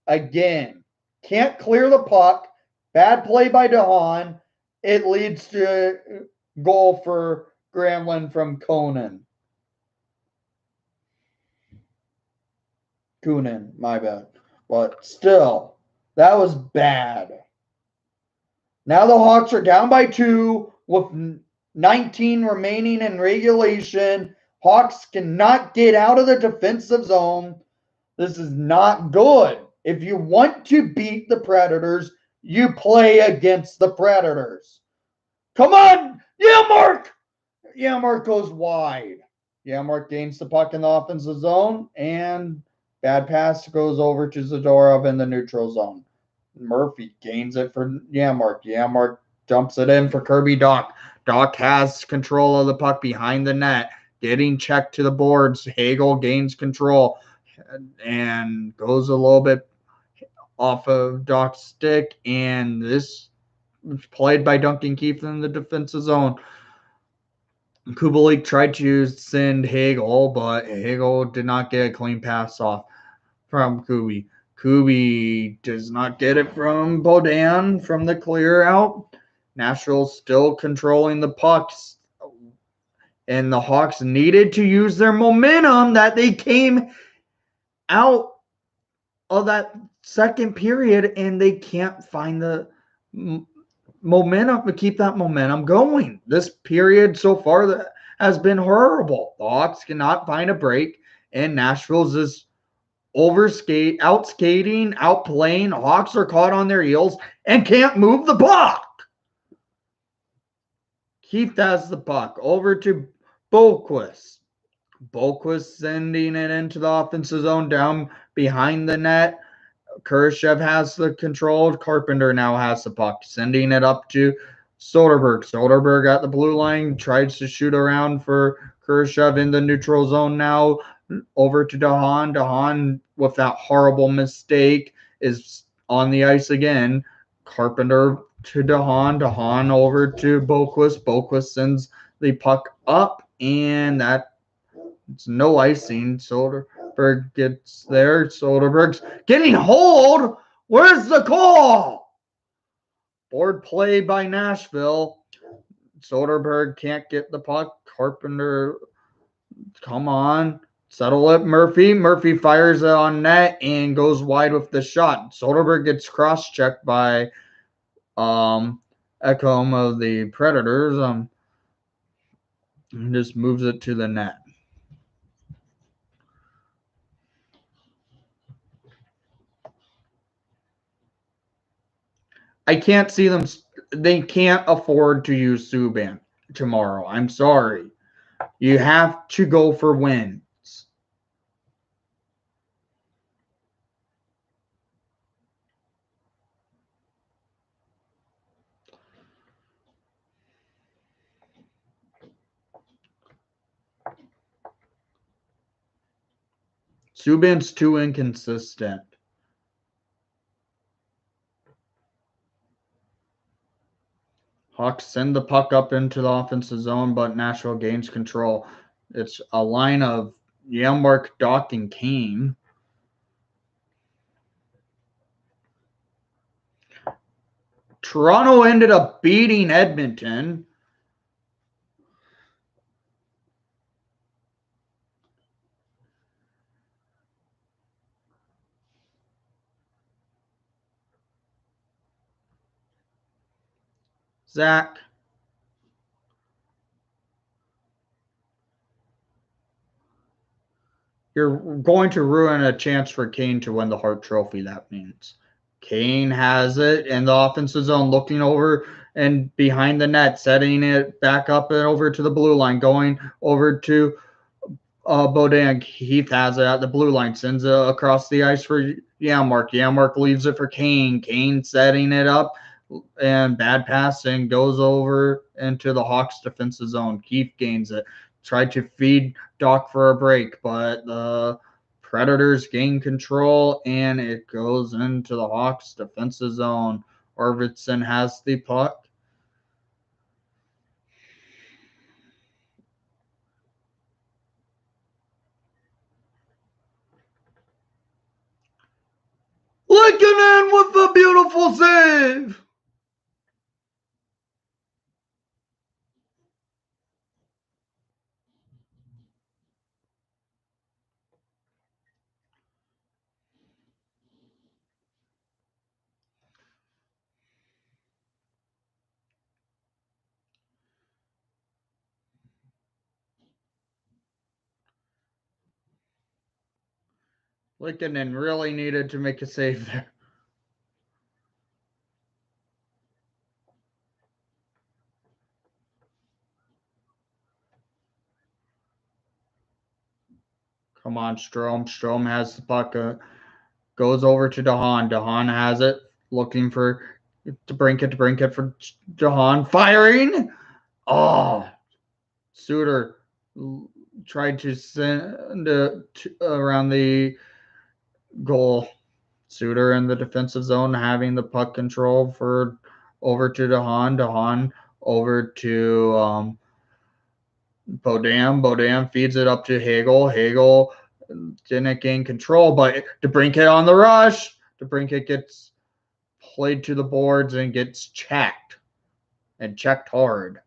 again. Can't clear the puck. Bad play by DeHaan. It leads to goal for Granlund from Kunin, my bad. But still, that was bad. Now the Hawks are down by 2 with 19 remaining in regulation. Hawks cannot get out of the defensive zone. This is not good. If you want to beat the Predators, you play against the Predators. Come on! Mark! Mark goes wide. Mark gains the puck in the offensive zone, and bad pass goes over to Zadorov in the neutral zone. Murphy gains it for Mark. Mark dumps it in for Kirby Dach. Dach has control of the puck behind the net, getting checked to the boards. Hagel gains control and goes a little bit off of Dach's stick, and this was played by Duncan Keith in the defensive zone. Kubalik tried to send Hagel, but Hagel did not get a clean pass off from Kubi. Kubi does not get it from Bodan from the clear out. Nashville's still controlling the pucks, and the Hawks needed to use their momentum that they came out of that second period, and they can't find the momentum to keep that momentum going. This period so far has been horrible. The Hawks cannot find a break, and Nashville's just outskating, outplaying. Hawks are caught on their heels and can't move the puck. Keith has the puck over to Boquist. Boquist sending it into the offensive zone down behind the net. Khrushchev has the control. Carpenter now has the puck, sending it up to Soderberg. Soderberg at the blue line tries to shoot around for Khrushchev in the neutral zone now. Over to DeHaan. DeHaan, with that horrible mistake, is on the ice again. Carpenter to DeHaan. DeHaan over to Boquist. Boquist sends the puck up, and it's no icing. Soderberg gets there. Soderberg's getting hold. Where's the call? Board play by Nashville. Soderberg can't get the puck. Carpenter, come on. Settle it, Murphy. Murphy fires it on net and goes wide with the shot. Soderberg gets cross-checked by Ekholm of the Predators. And just moves it to the net. I can't see them. They can't afford to use Subban tomorrow. I'm sorry. You have to go for wins. Subban's too inconsistent. Hawks send the puck up into the offensive zone, but Nashville gains control. It's a line of Janmark, Doc, and Kane. Toronto ended up beating Edmonton. Zach. You're going to ruin a chance for Kane to win the Hart Trophy, that means. Kane has it in the offensive zone, looking over and behind the net, setting it back up and over to the blue line, going over to Beaudin. Heath has it at the blue line, sends it across the ice for Janmark. Janmark leaves it for Kane. Kane setting it up, and bad passing goes over into the Hawks defensive zone. Keith gains it. Tried to feed Doc for a break, but the Predators gain control, and it goes into the Hawks defensive zone. Arvidsson has the puck. Lincoln with a beautiful save. Lincoln really needed to make a save there. Come on, Strome. Strome has the puck. Goes over to DeHaan. DeHaan has it. Looking for to brink it for DeHaan. Firing. Oh, Suter tried to send it around the goal. Suter in the defensive zone having the puck control for over to DeHaan. DeHaan over to Beaudin. Beaudin feeds it up to Hagel. Hagel didn't gain control, but DeBrincat on the rush. DeBrincat gets played to the boards and gets checked, and checked hard.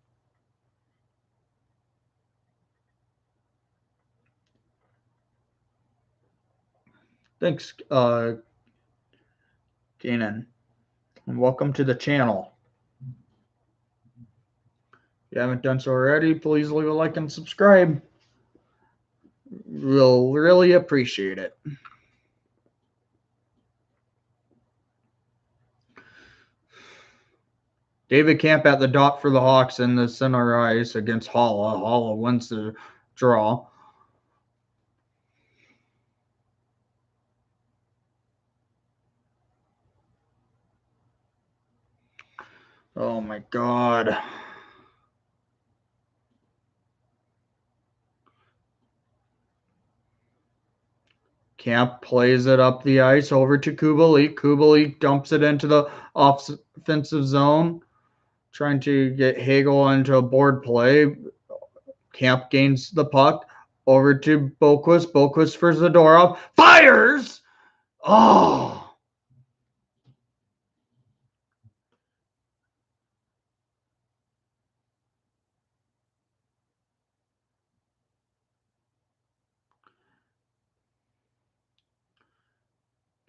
Thanks, Keenan, and welcome to the channel. If you haven't done so already, please leave a like and subscribe. We'll really appreciate it. David Camp at the dot for the Hawks in the center ice against Holla. Holla wins the draw. Oh my God. Camp plays it up the ice over to Kubalik. Kubalik dumps it into the offensive zone, trying to get Hagel into a board play. Camp gains the puck over to Boquist. Boquist for Zadorov. Fires! Oh!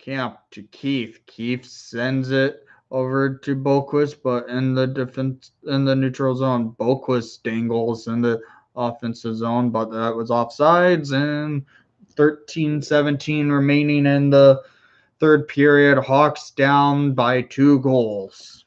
camp to Keith. Keith sends it over to Boquist, but in the defense in the neutral zone, Boquist dangles in the offensive zone, but that was offsides. And 13-17 remaining in the third period. Hawks down by 2 goals.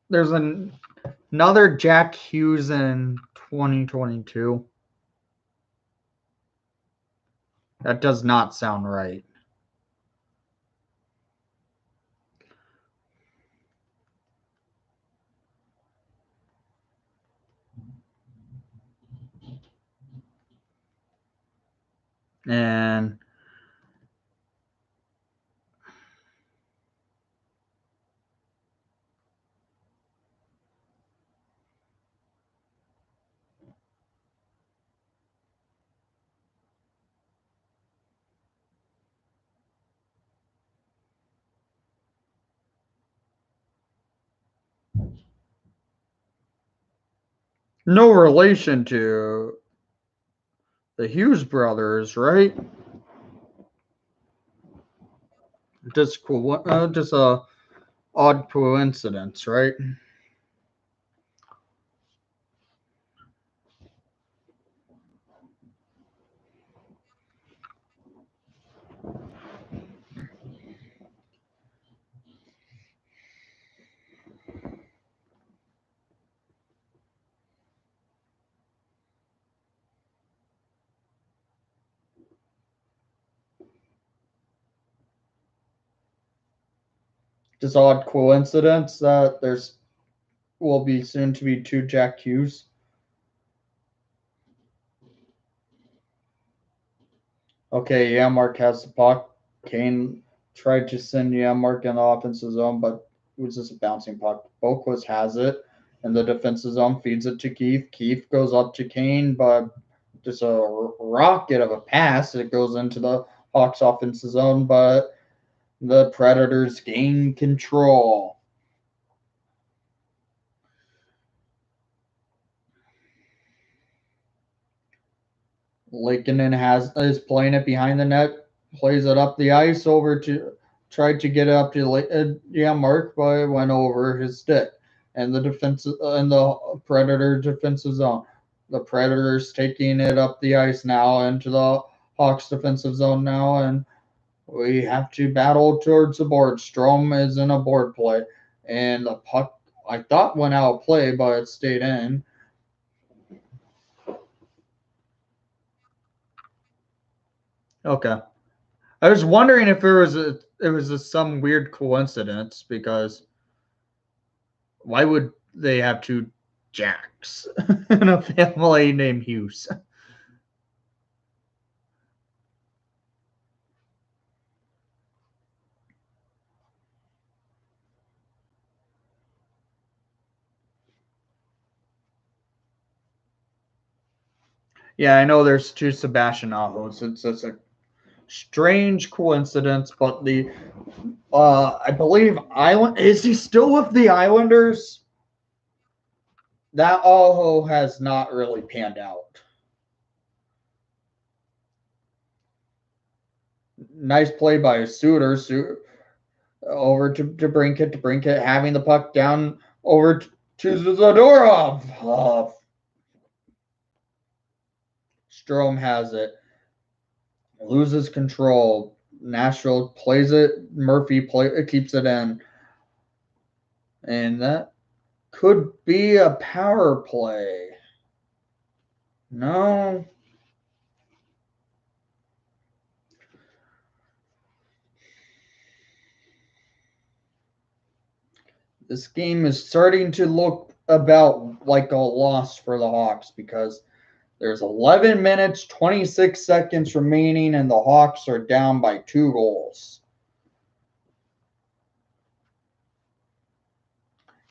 There's another Jack Hughes in 2022. That does not sound right. And no relation to the Hughes brothers, right? Just a odd coincidence, right? Just odd coincidence that there's will be soon to be 2 Jack Hughes. Okay, Mark has the puck. Kane tried to send Mark in the offensive zone, but it was just a bouncing puck. Boquist has it in the defensive zone, feeds it to Keith. Keith goes up to Kane, but just a rocket of a pass. It goes into the Hawks offensive zone, but the Predators gain control. Lakeinen is playing it behind the net, plays it up the ice over to tried to get it up to Mark, but it went over his stick. And the Predator defensive zone. The Predators taking it up the ice now into the Hawks defensive zone now, and we have to battle towards the board. Strome is in a board play, and the puck I thought went out of play, but it stayed in. Okay. I was wondering if it was some weird coincidence, because why would they have 2 Jacks in a family named Hughes? Yeah, I know there's 2 Sebastian Ahos. It's just a strange coincidence, but I believe Island is he still with the Islanders? That Aho has not really panned out. Nice play by Suter. Over to Brinket, having the puck down over to Zadorov. Strome has it, loses control. Nashville plays it. Murphy keeps it in, and that could be a power play. No. This game is starting to look about like a loss for the Hawks, because there's 11 minutes, 26 seconds remaining, and the Hawks are down by 2 goals.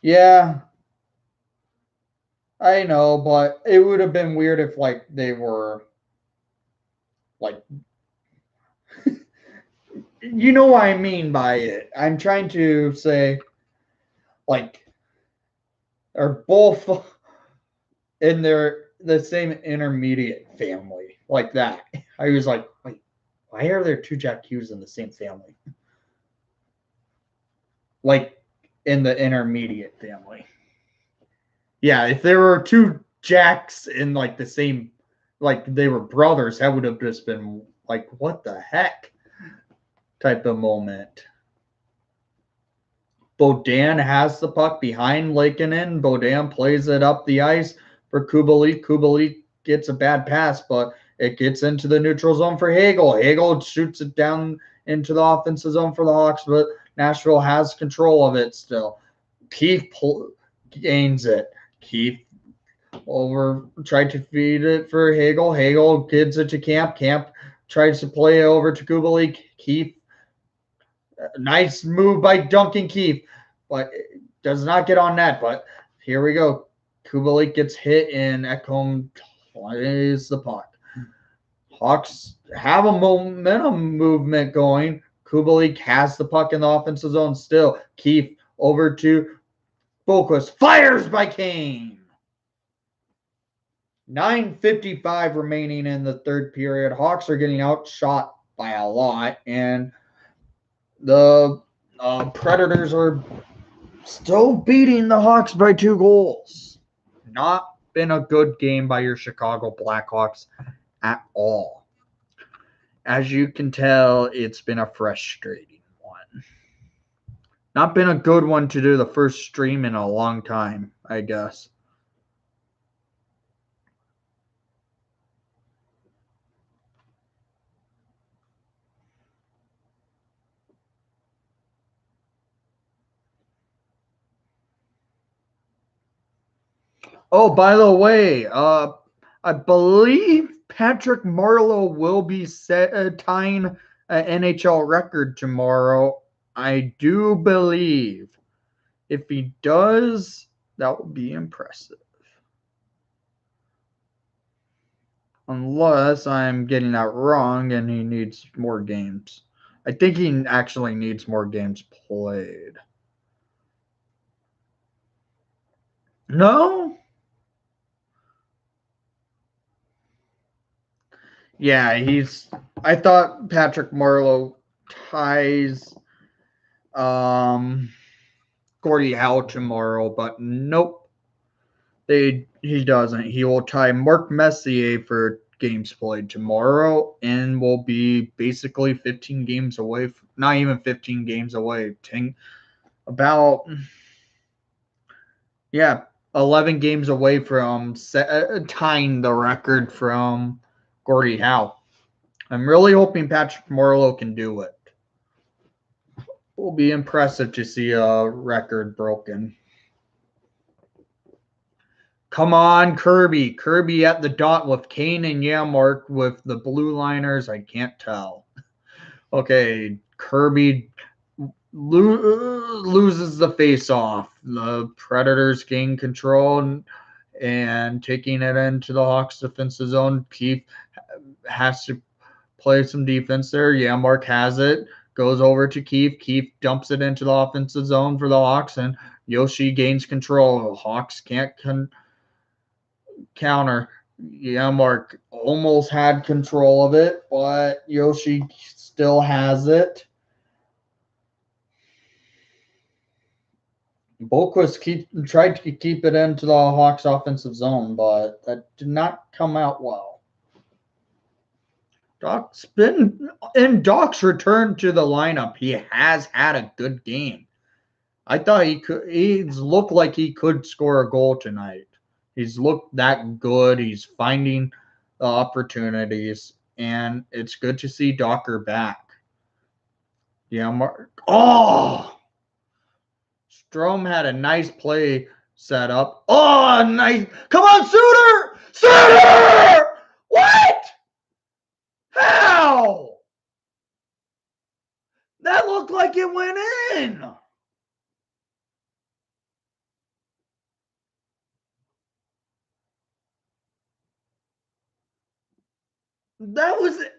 Yeah, I know, but it would have been weird if like they were like you know what I mean by it. I'm trying to say like are both in the same intermediate family like that. I was like, wait, why are there two Jack Hughes in the same family? Like in the intermediate family. Yeah, if there were two Jacks in like the same, like they were brothers, that would have just been like, what the heck type of moment. Bodan has the puck behind Lakeinen. Bodan plays it up the ice for Kubalik. Kubalik gets a bad pass, but it gets into the neutral zone for Hagel. Hagel shoots it down into the offensive zone for the Hawks, but Nashville has control of it still. Keith gains it. Keith tried to feed it for Hagel. Hagel gives it to Camp. Camp tries to play it over to Kubalik. Keith, nice move by Duncan Keith, but does not get on net. But here we go. Kubalik gets hit and Ekholm plays the puck. Hawks have a momentum movement going. Kubalik has the puck in the offensive zone still. Keith over to Boquist. Fires by Kane. 9:55 remaining in the third period. Hawks are getting outshot by a lot, and the Predators are still beating the Hawks by 2 goals. Not been a good game by your Chicago Blackhawks at all. As you can tell, it's been a frustrating one. Not been a good one to do the first stream in a long time, I guess. Oh, by the way, I believe Patrick Marleau will be tying an NHL record tomorrow. I do believe. If he does, that would be impressive. Unless I'm getting that wrong and he needs more games. I think he actually needs more games played. No? Yeah, I thought Patrick Marleau ties Gordie Howe tomorrow, but nope. He doesn't. He will tie Mark Messier for games played tomorrow and will be basically 15 games away. Not even 15 games away. About, yeah, 11 games away from tying the record from Gordie Howe. I'm really hoping Patrick Marleau can do it. It will be impressive to see a record broken. Come on, Kirby. Kirby at the dot with Kane and Yamark with the blue liners. I can't tell. Okay, Kirby loses the face-off. The Predators gain control and taking it into the Hawks defensive zone. Keith has to play some defense there. Yamark has it. Goes over to Keith. Keith dumps it into the offensive zone for the Hawks, and Yoshi gains control. The Hawks can't counter. Yamark almost had control of it, but Yoshi still has it. Boquist tried to keep it into the Hawks offensive zone, but that did not come out well. Doc's return to the lineup. He has had a good game. I thought he's looked like he could score a goal tonight. He's looked that good. He's finding the opportunities, and it's good to see Docker back. Yeah, Strome had a nice play set up. Oh, nice. Come on, Suter! Suter! What? How? That looked like it went in. That was it.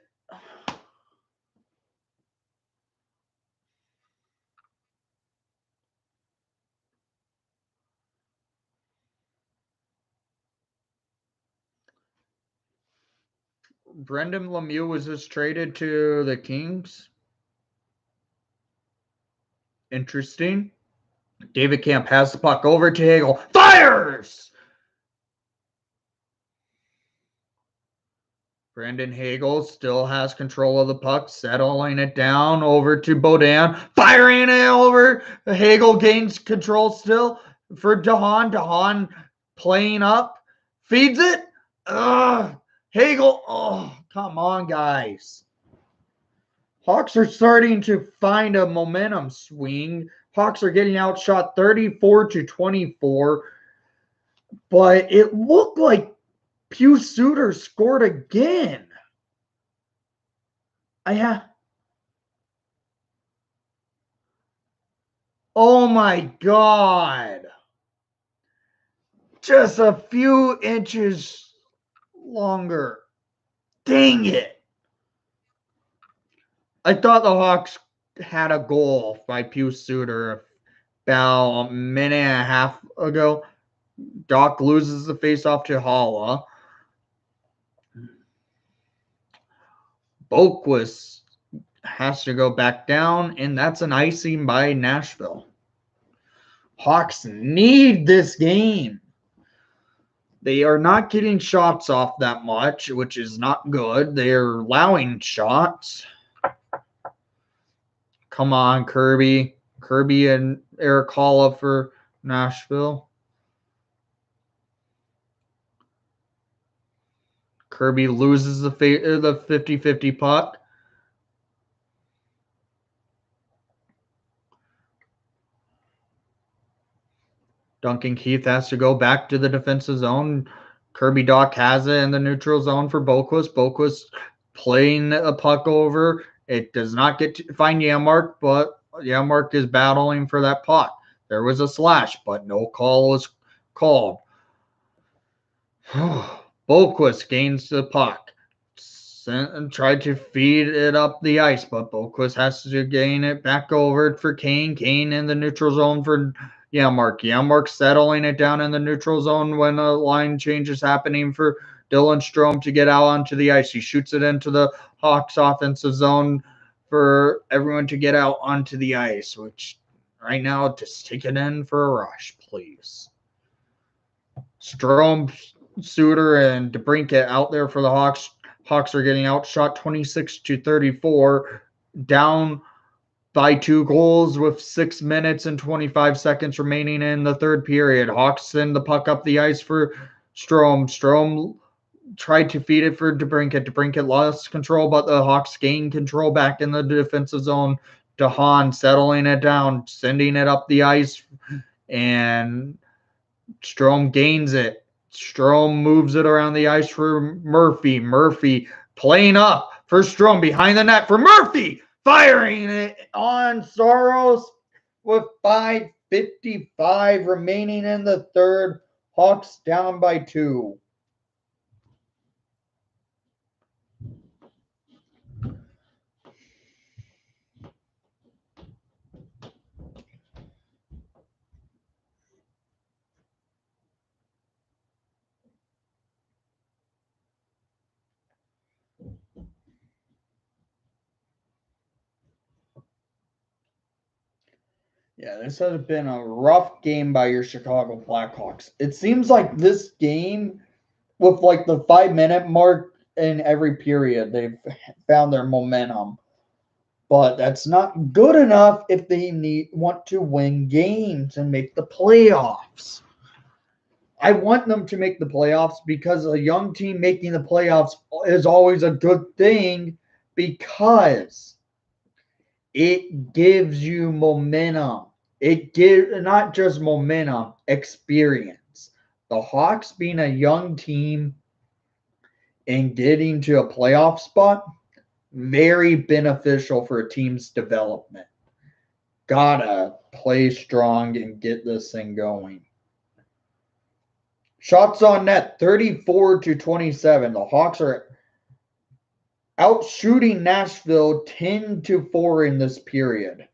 Brendan Lemieux was just traded to the Kings. Interesting. David Camp has the puck over to Hagel. Fires! Brandon Hagel still has control of the puck, settling it down over to Beaudin, firing it over. Hagel gains control still for DeHaan. DeHaan playing up, feeds it. Hagel, oh, come on, guys. Hawks are starting to find a momentum swing. Hawks are getting outshot 34-24, but it looked like Pius Suter scored again. Oh my God. Just a few inches longer. Dang it. I thought the Hawks had a goal by Pius Suter about a minute and a half ago. Doc loses the faceoff to Holla. Boquist has to go back down, and that's an icing by Nashville. Hawks need this game. They are not getting shots off that much, which is not good. They're allowing shots. Come on, Kirby. Kirby and Eric Holla for Nashville. Kirby loses the 50-50 puck. Duncan Keith has to go back to the defensive zone. Kirby Doc has it in the neutral zone for Boquist. Boquist playing a puck over. It does not get to find Yamark, but Yamark is battling for that puck. There was a slash, but no call was called. Boquist gains the puck. And tried to feed it up the ice, but Boquist has to gain it back over for Kane. Kane in the neutral zone for Yamark. Yamark settling it down in the neutral zone when a line change is happening for Dylan Strome to get out onto the ice. He shoots it into the Hawks offensive zone for everyone to get out onto the ice, which right now, just take it in for a rush, please. Strome, Suter, and DeBrincat out there for the Hawks. Hawks are getting outshot 26-34, down by 2 goals with 6 minutes and 25 seconds remaining in the third period. Hawks send the puck up the ice for Strome. Strome tried to feed it for DeBrincat. DeBrincat lost control, but the Hawks gained control back in the defensive zone. DeHaan settling it down, sending it up the ice, and Strome gains it. Strome moves it around the ice for Murphy. Murphy playing up for Strome behind the net for Murphy. Firing it on Soros with 5:55 remaining in the third. Hawks down by 2. Yeah, this has been a rough game by your Chicago Blackhawks. It seems like this game, with like the 5-minute mark in every period, they've found their momentum. But that's not good enough if they want to win games and make the playoffs. I want them to make the playoffs because a young team making the playoffs is always a good thing because it gives you momentum. It gives not just momentum, experience. The Hawks being a young team and getting to a playoff spot, very beneficial for a team's development. Gotta play strong and get this thing going. Shots on net, 34-27. The Hawks are outshooting Nashville 10-4 in this period.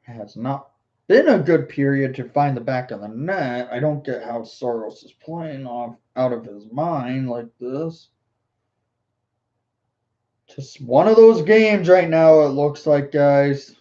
Has not been a good period to find the back of the net. I don't get how Saros is playing off out of his mind like this. Just one of those games right now, it looks like, guys.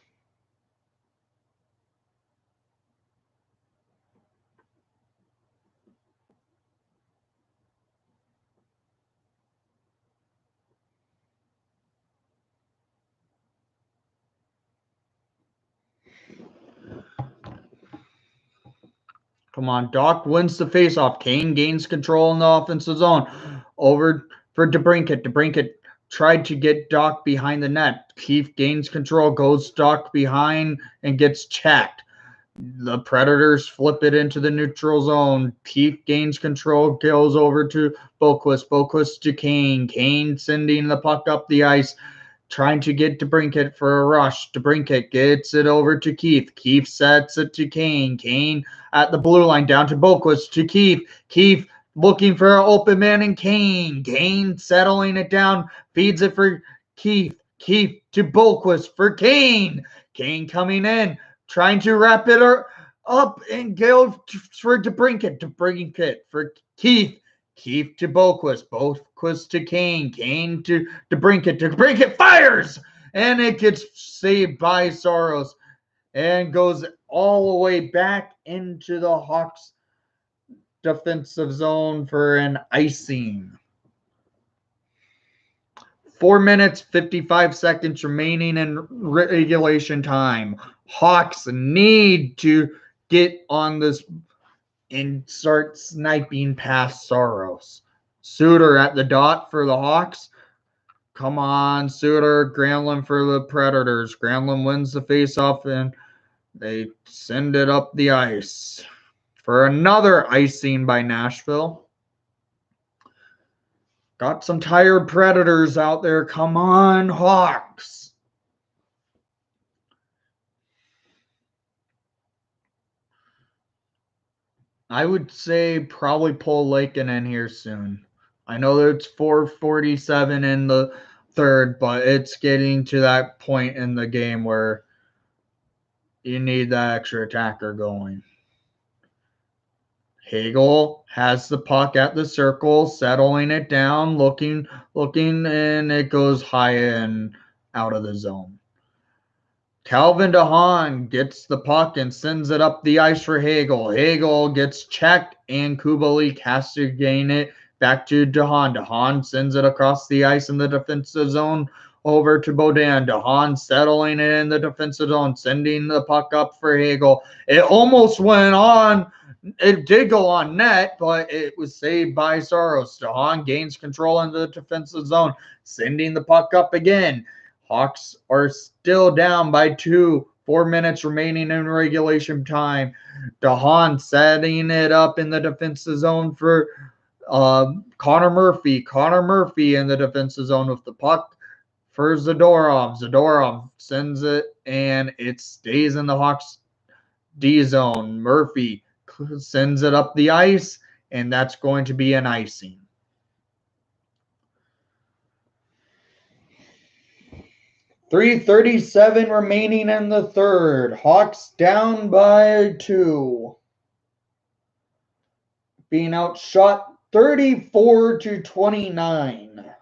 Come on, Doc wins the faceoff. Kane gains control in the offensive zone. Over for DeBrincat. DeBrincat tried to get Doc behind the net. Keefe gains control, goes Doc behind, and gets checked. The Predators flip it into the neutral zone. Keefe gains control, goes over to Boquist. Boquist to Kane. Kane sending the puck up the ice, trying to get DeBrincat for a rush. DeBrincat gets it over to Keefe. Keefe sets it to Kane. Kane at the blue line, down to Boquist to Keefe. Keefe looking for an open man in Kane. Kane settling it down, feeds it for Keefe. Keefe to Boquist for Kane. Kane coming in, trying to wrap it up and go for DeBrincat. DeBrincat for Keefe. Keefe to Boquist. Boquist to Kane. Kane to DeBrincat. DeBrincat fires! And it gets saved by Saros and goes all the way back into the Hawks defensive zone for an icing. 4 minutes, 55 seconds remaining in regulation time. Hawks need to get on this and start sniping past Saros. Suter at the dot for the Hawks. Come on, Suter. Granlund for the Predators. Granlund wins the faceoff and they send it up the ice for another icing by Nashville. Got some tired Predators out there. Come on, Hawks. I would say probably pull Lakin in here soon. I know that it's 4:47 in the third, but it's getting to that point in the game where you need that extra attacker going. Hagel has the puck at the circle, settling it down, looking, and it goes high and out of the zone. Calvin DeHaan gets the puck and sends it up the ice for Hagel. Hagel gets checked, and Kubalik has to gain it back to DeHaan. DeHaan sends it across the ice in the defensive zone over to Beaudin. DeHaan settling it in the defensive zone, sending the puck up for Hagel. It almost went on. It did go on net, but it was saved by Saros. DeHaan gains control in the defensive zone, sending the puck up again. Hawks are still down by 2. 4 minutes remaining in regulation time. DeHaan setting it up in the defensive zone for Connor Murphy. Connor Murphy in the defensive zone with the puck for Zadorov. Zadorov sends it, and it stays in the Hawks D zone. Murphy sends it up the ice, and that's going to be an icing. .337 remaining in the third. Hawks down by 2. Being outshot 34-29.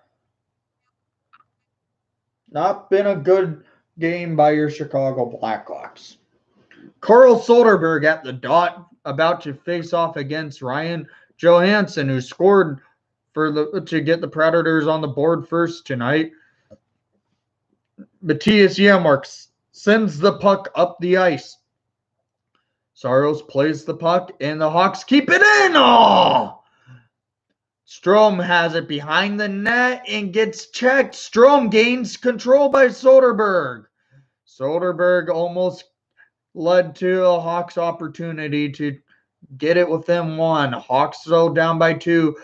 Not been a good game by your Chicago Blackhawks. Carl Soderberg at the dot, about to face off against Ryan Johansson, who scored to get the Predators on the board first tonight. Matthias Janmark sends the puck up the ice. Saros plays the puck, and the Hawks keep it in. Oh! Strome has it behind the net and gets checked. Strome gains control by Soderberg. Soderberg almost led to a Hawks opportunity to get it within 1. Hawks so down by 2.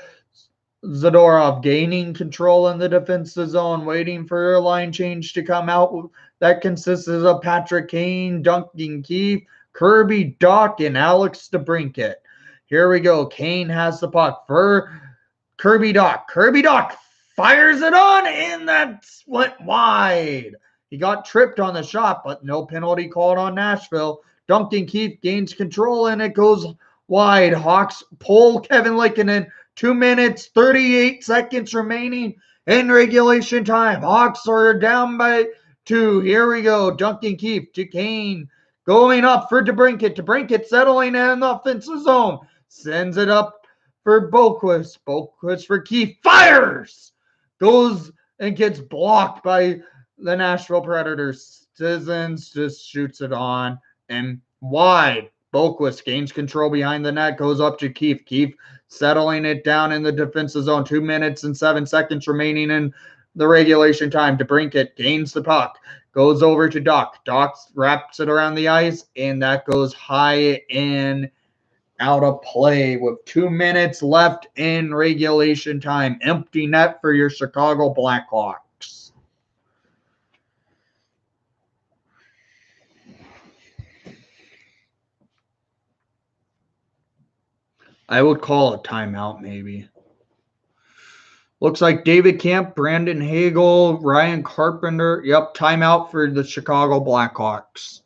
Zadorov gaining control in the defensive zone, waiting for a line change to come out. That consists of Patrick Kane, Duncan Keefe, Kirby, Doc, and Alex DeBrincat. Here we go. Kane has the puck for Kirby Dach. Kirby Dach fires it on, and that went wide. He got tripped on the shot, but no penalty called on Nashville. Duncan Keith gains control, and it goes wide. Hawks pull Kevin Lankinen. 2 minutes, 38 seconds remaining in regulation time. Hawks are down by 2. Here we go. Duncan Keith to Kane. Going up for DeBrincat. DeBrincat settling in the offensive zone. Sends it up for Boquist. Boquist for Keith. Fires! Goes and gets blocked by the Nashville Predators. Citizens just shoots it on and wide. Boquist gains control behind the net. Goes up to Keith. Keith settling it down in the defensive zone. 2 minutes and 7 seconds remaining in the regulation time. DeBrincat gains the puck. Goes over to Dach. Dach wraps it around the ice, and that goes high and out of play with 2 minutes left in regulation time. Empty net for your Chicago Blackhawks. I would call a timeout maybe. Looks like David Camp, Brandon Hagel, Ryan Carpenter. Yep, timeout for the Chicago Blackhawks.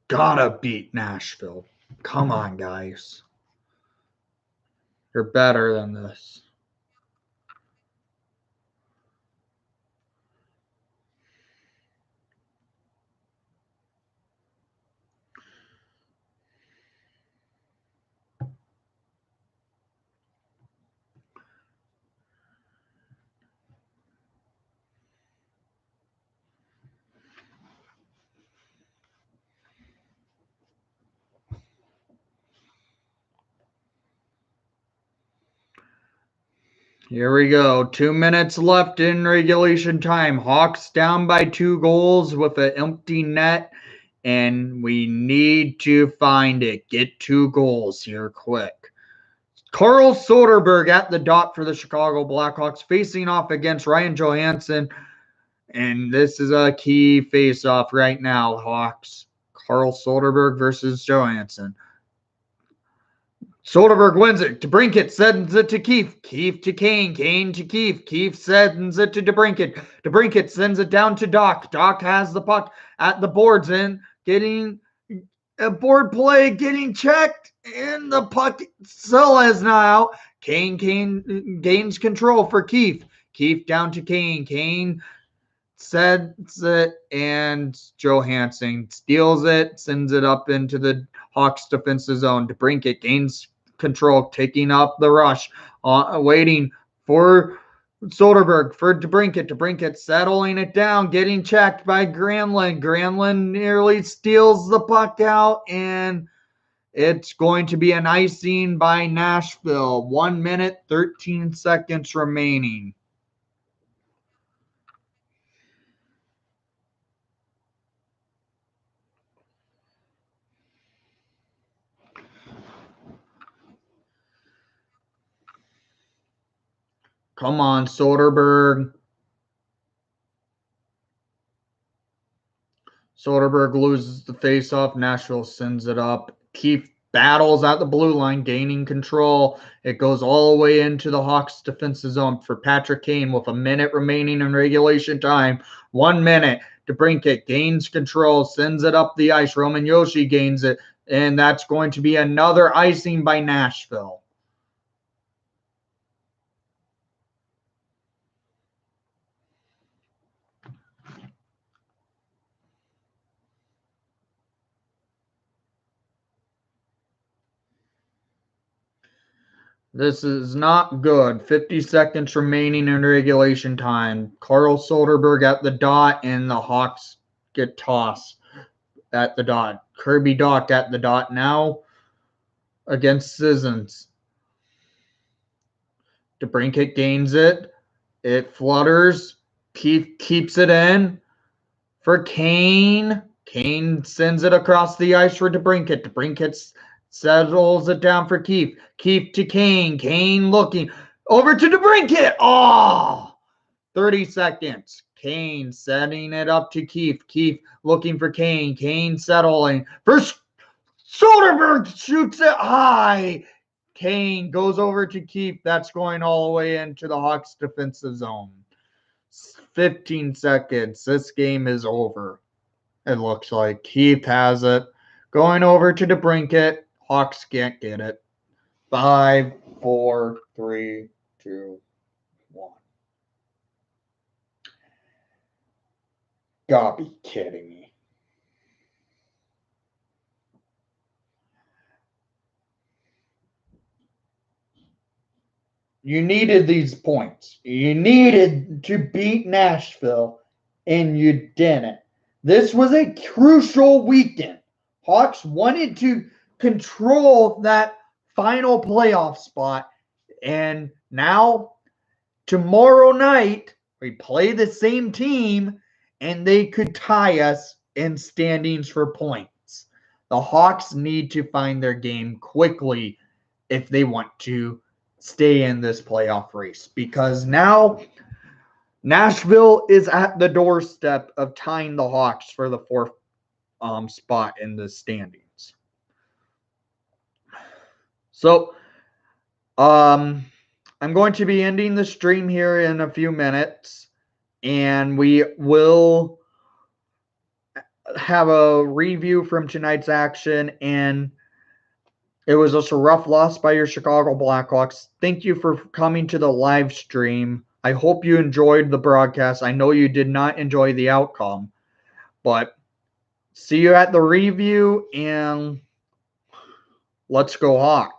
Gotta beat Nashville. Come on, guys. You're better than this. Here we go. 2 minutes left in regulation time. Hawks down by 2 goals with an empty net, and we need to find it. Get 2 goals here quick. Carl Soderberg at the dot for the Chicago Blackhawks, facing off against Ryan Johansson, and this is a key face-off right now, Hawks. Carl Soderberg versus Johansson. Soderberg wins it. DeBrincat sends it to Keith. Keith to Kane. Kane to Keith. Keith sends it to DeBrincat. DeBrincat sends it down to Dach. Dach has the puck at the boards and getting a board play, getting checked, and the puck still is not out. Kane gains control for Keith. Keith down to Kane. Kane sends it, and Johansson steals it, sends it up into the Hawks defensive zone. DeBrincat gains control, taking up the rush, waiting for Soderberg for DeBrincat. DeBrincat settling it down, getting checked by Granlund. Granlund nearly steals the puck out, and it's going to be an icing by Nashville. 1 minute, 13 seconds remaining. Come on, Soderberg. Soderberg loses the faceoff. Nashville sends it up. Keith battles at the blue line, gaining control. It goes all the way into the Hawks defensive zone for Patrick Kane with a minute remaining in regulation time. 1 minute. DeBrincat gains control, sends it up the ice. Roman Josi gains it, and that's going to be another icing by Nashville. This is not good. 50 seconds remaining in regulation time. Carl Soderberg at the dot, and the Hawks get tossed at the dot. Kirby Dach at the dot now against Sissons. DeBrincat gains it. It flutters. Keith keeps it in for Kane. Kane sends it across the ice for DeBrincat. DeBrincat settles it down for Keith. Keith to Kane. Kane looking over to DeBrincat. Oh! 30 seconds. Kane setting it up to Keefe. Keefe looking for Kane. Kane settling. First, Soderbergh shoots it high. Kane goes over to Keefe. That's going all the way into the Hawks defensive zone. 15 seconds. This game is over. It looks like Keefe has it. Going over to the brinket. Hawks can't get it. 5, 4, 3, 2, 1. Gotta be kidding me. You needed these points. You needed to beat Nashville, and you didn't. This was a crucial weekend. Hawks wanted to control that final playoff spot, and now tomorrow night we play the same team, and they could tie us in standings for points. The Hawks need to find their game quickly if they want to stay in this playoff race, because now Nashville is at the doorstep of tying the Hawks for the fourth spot in the standings. So, I'm going to be ending the stream here in a few minutes, and we will have a review from tonight's action. And it was just a rough loss by your Chicago Blackhawks. Thank you for coming to the live stream. I hope you enjoyed the broadcast. I know you did not enjoy the outcome, but see you at the review, and let's go Hawks.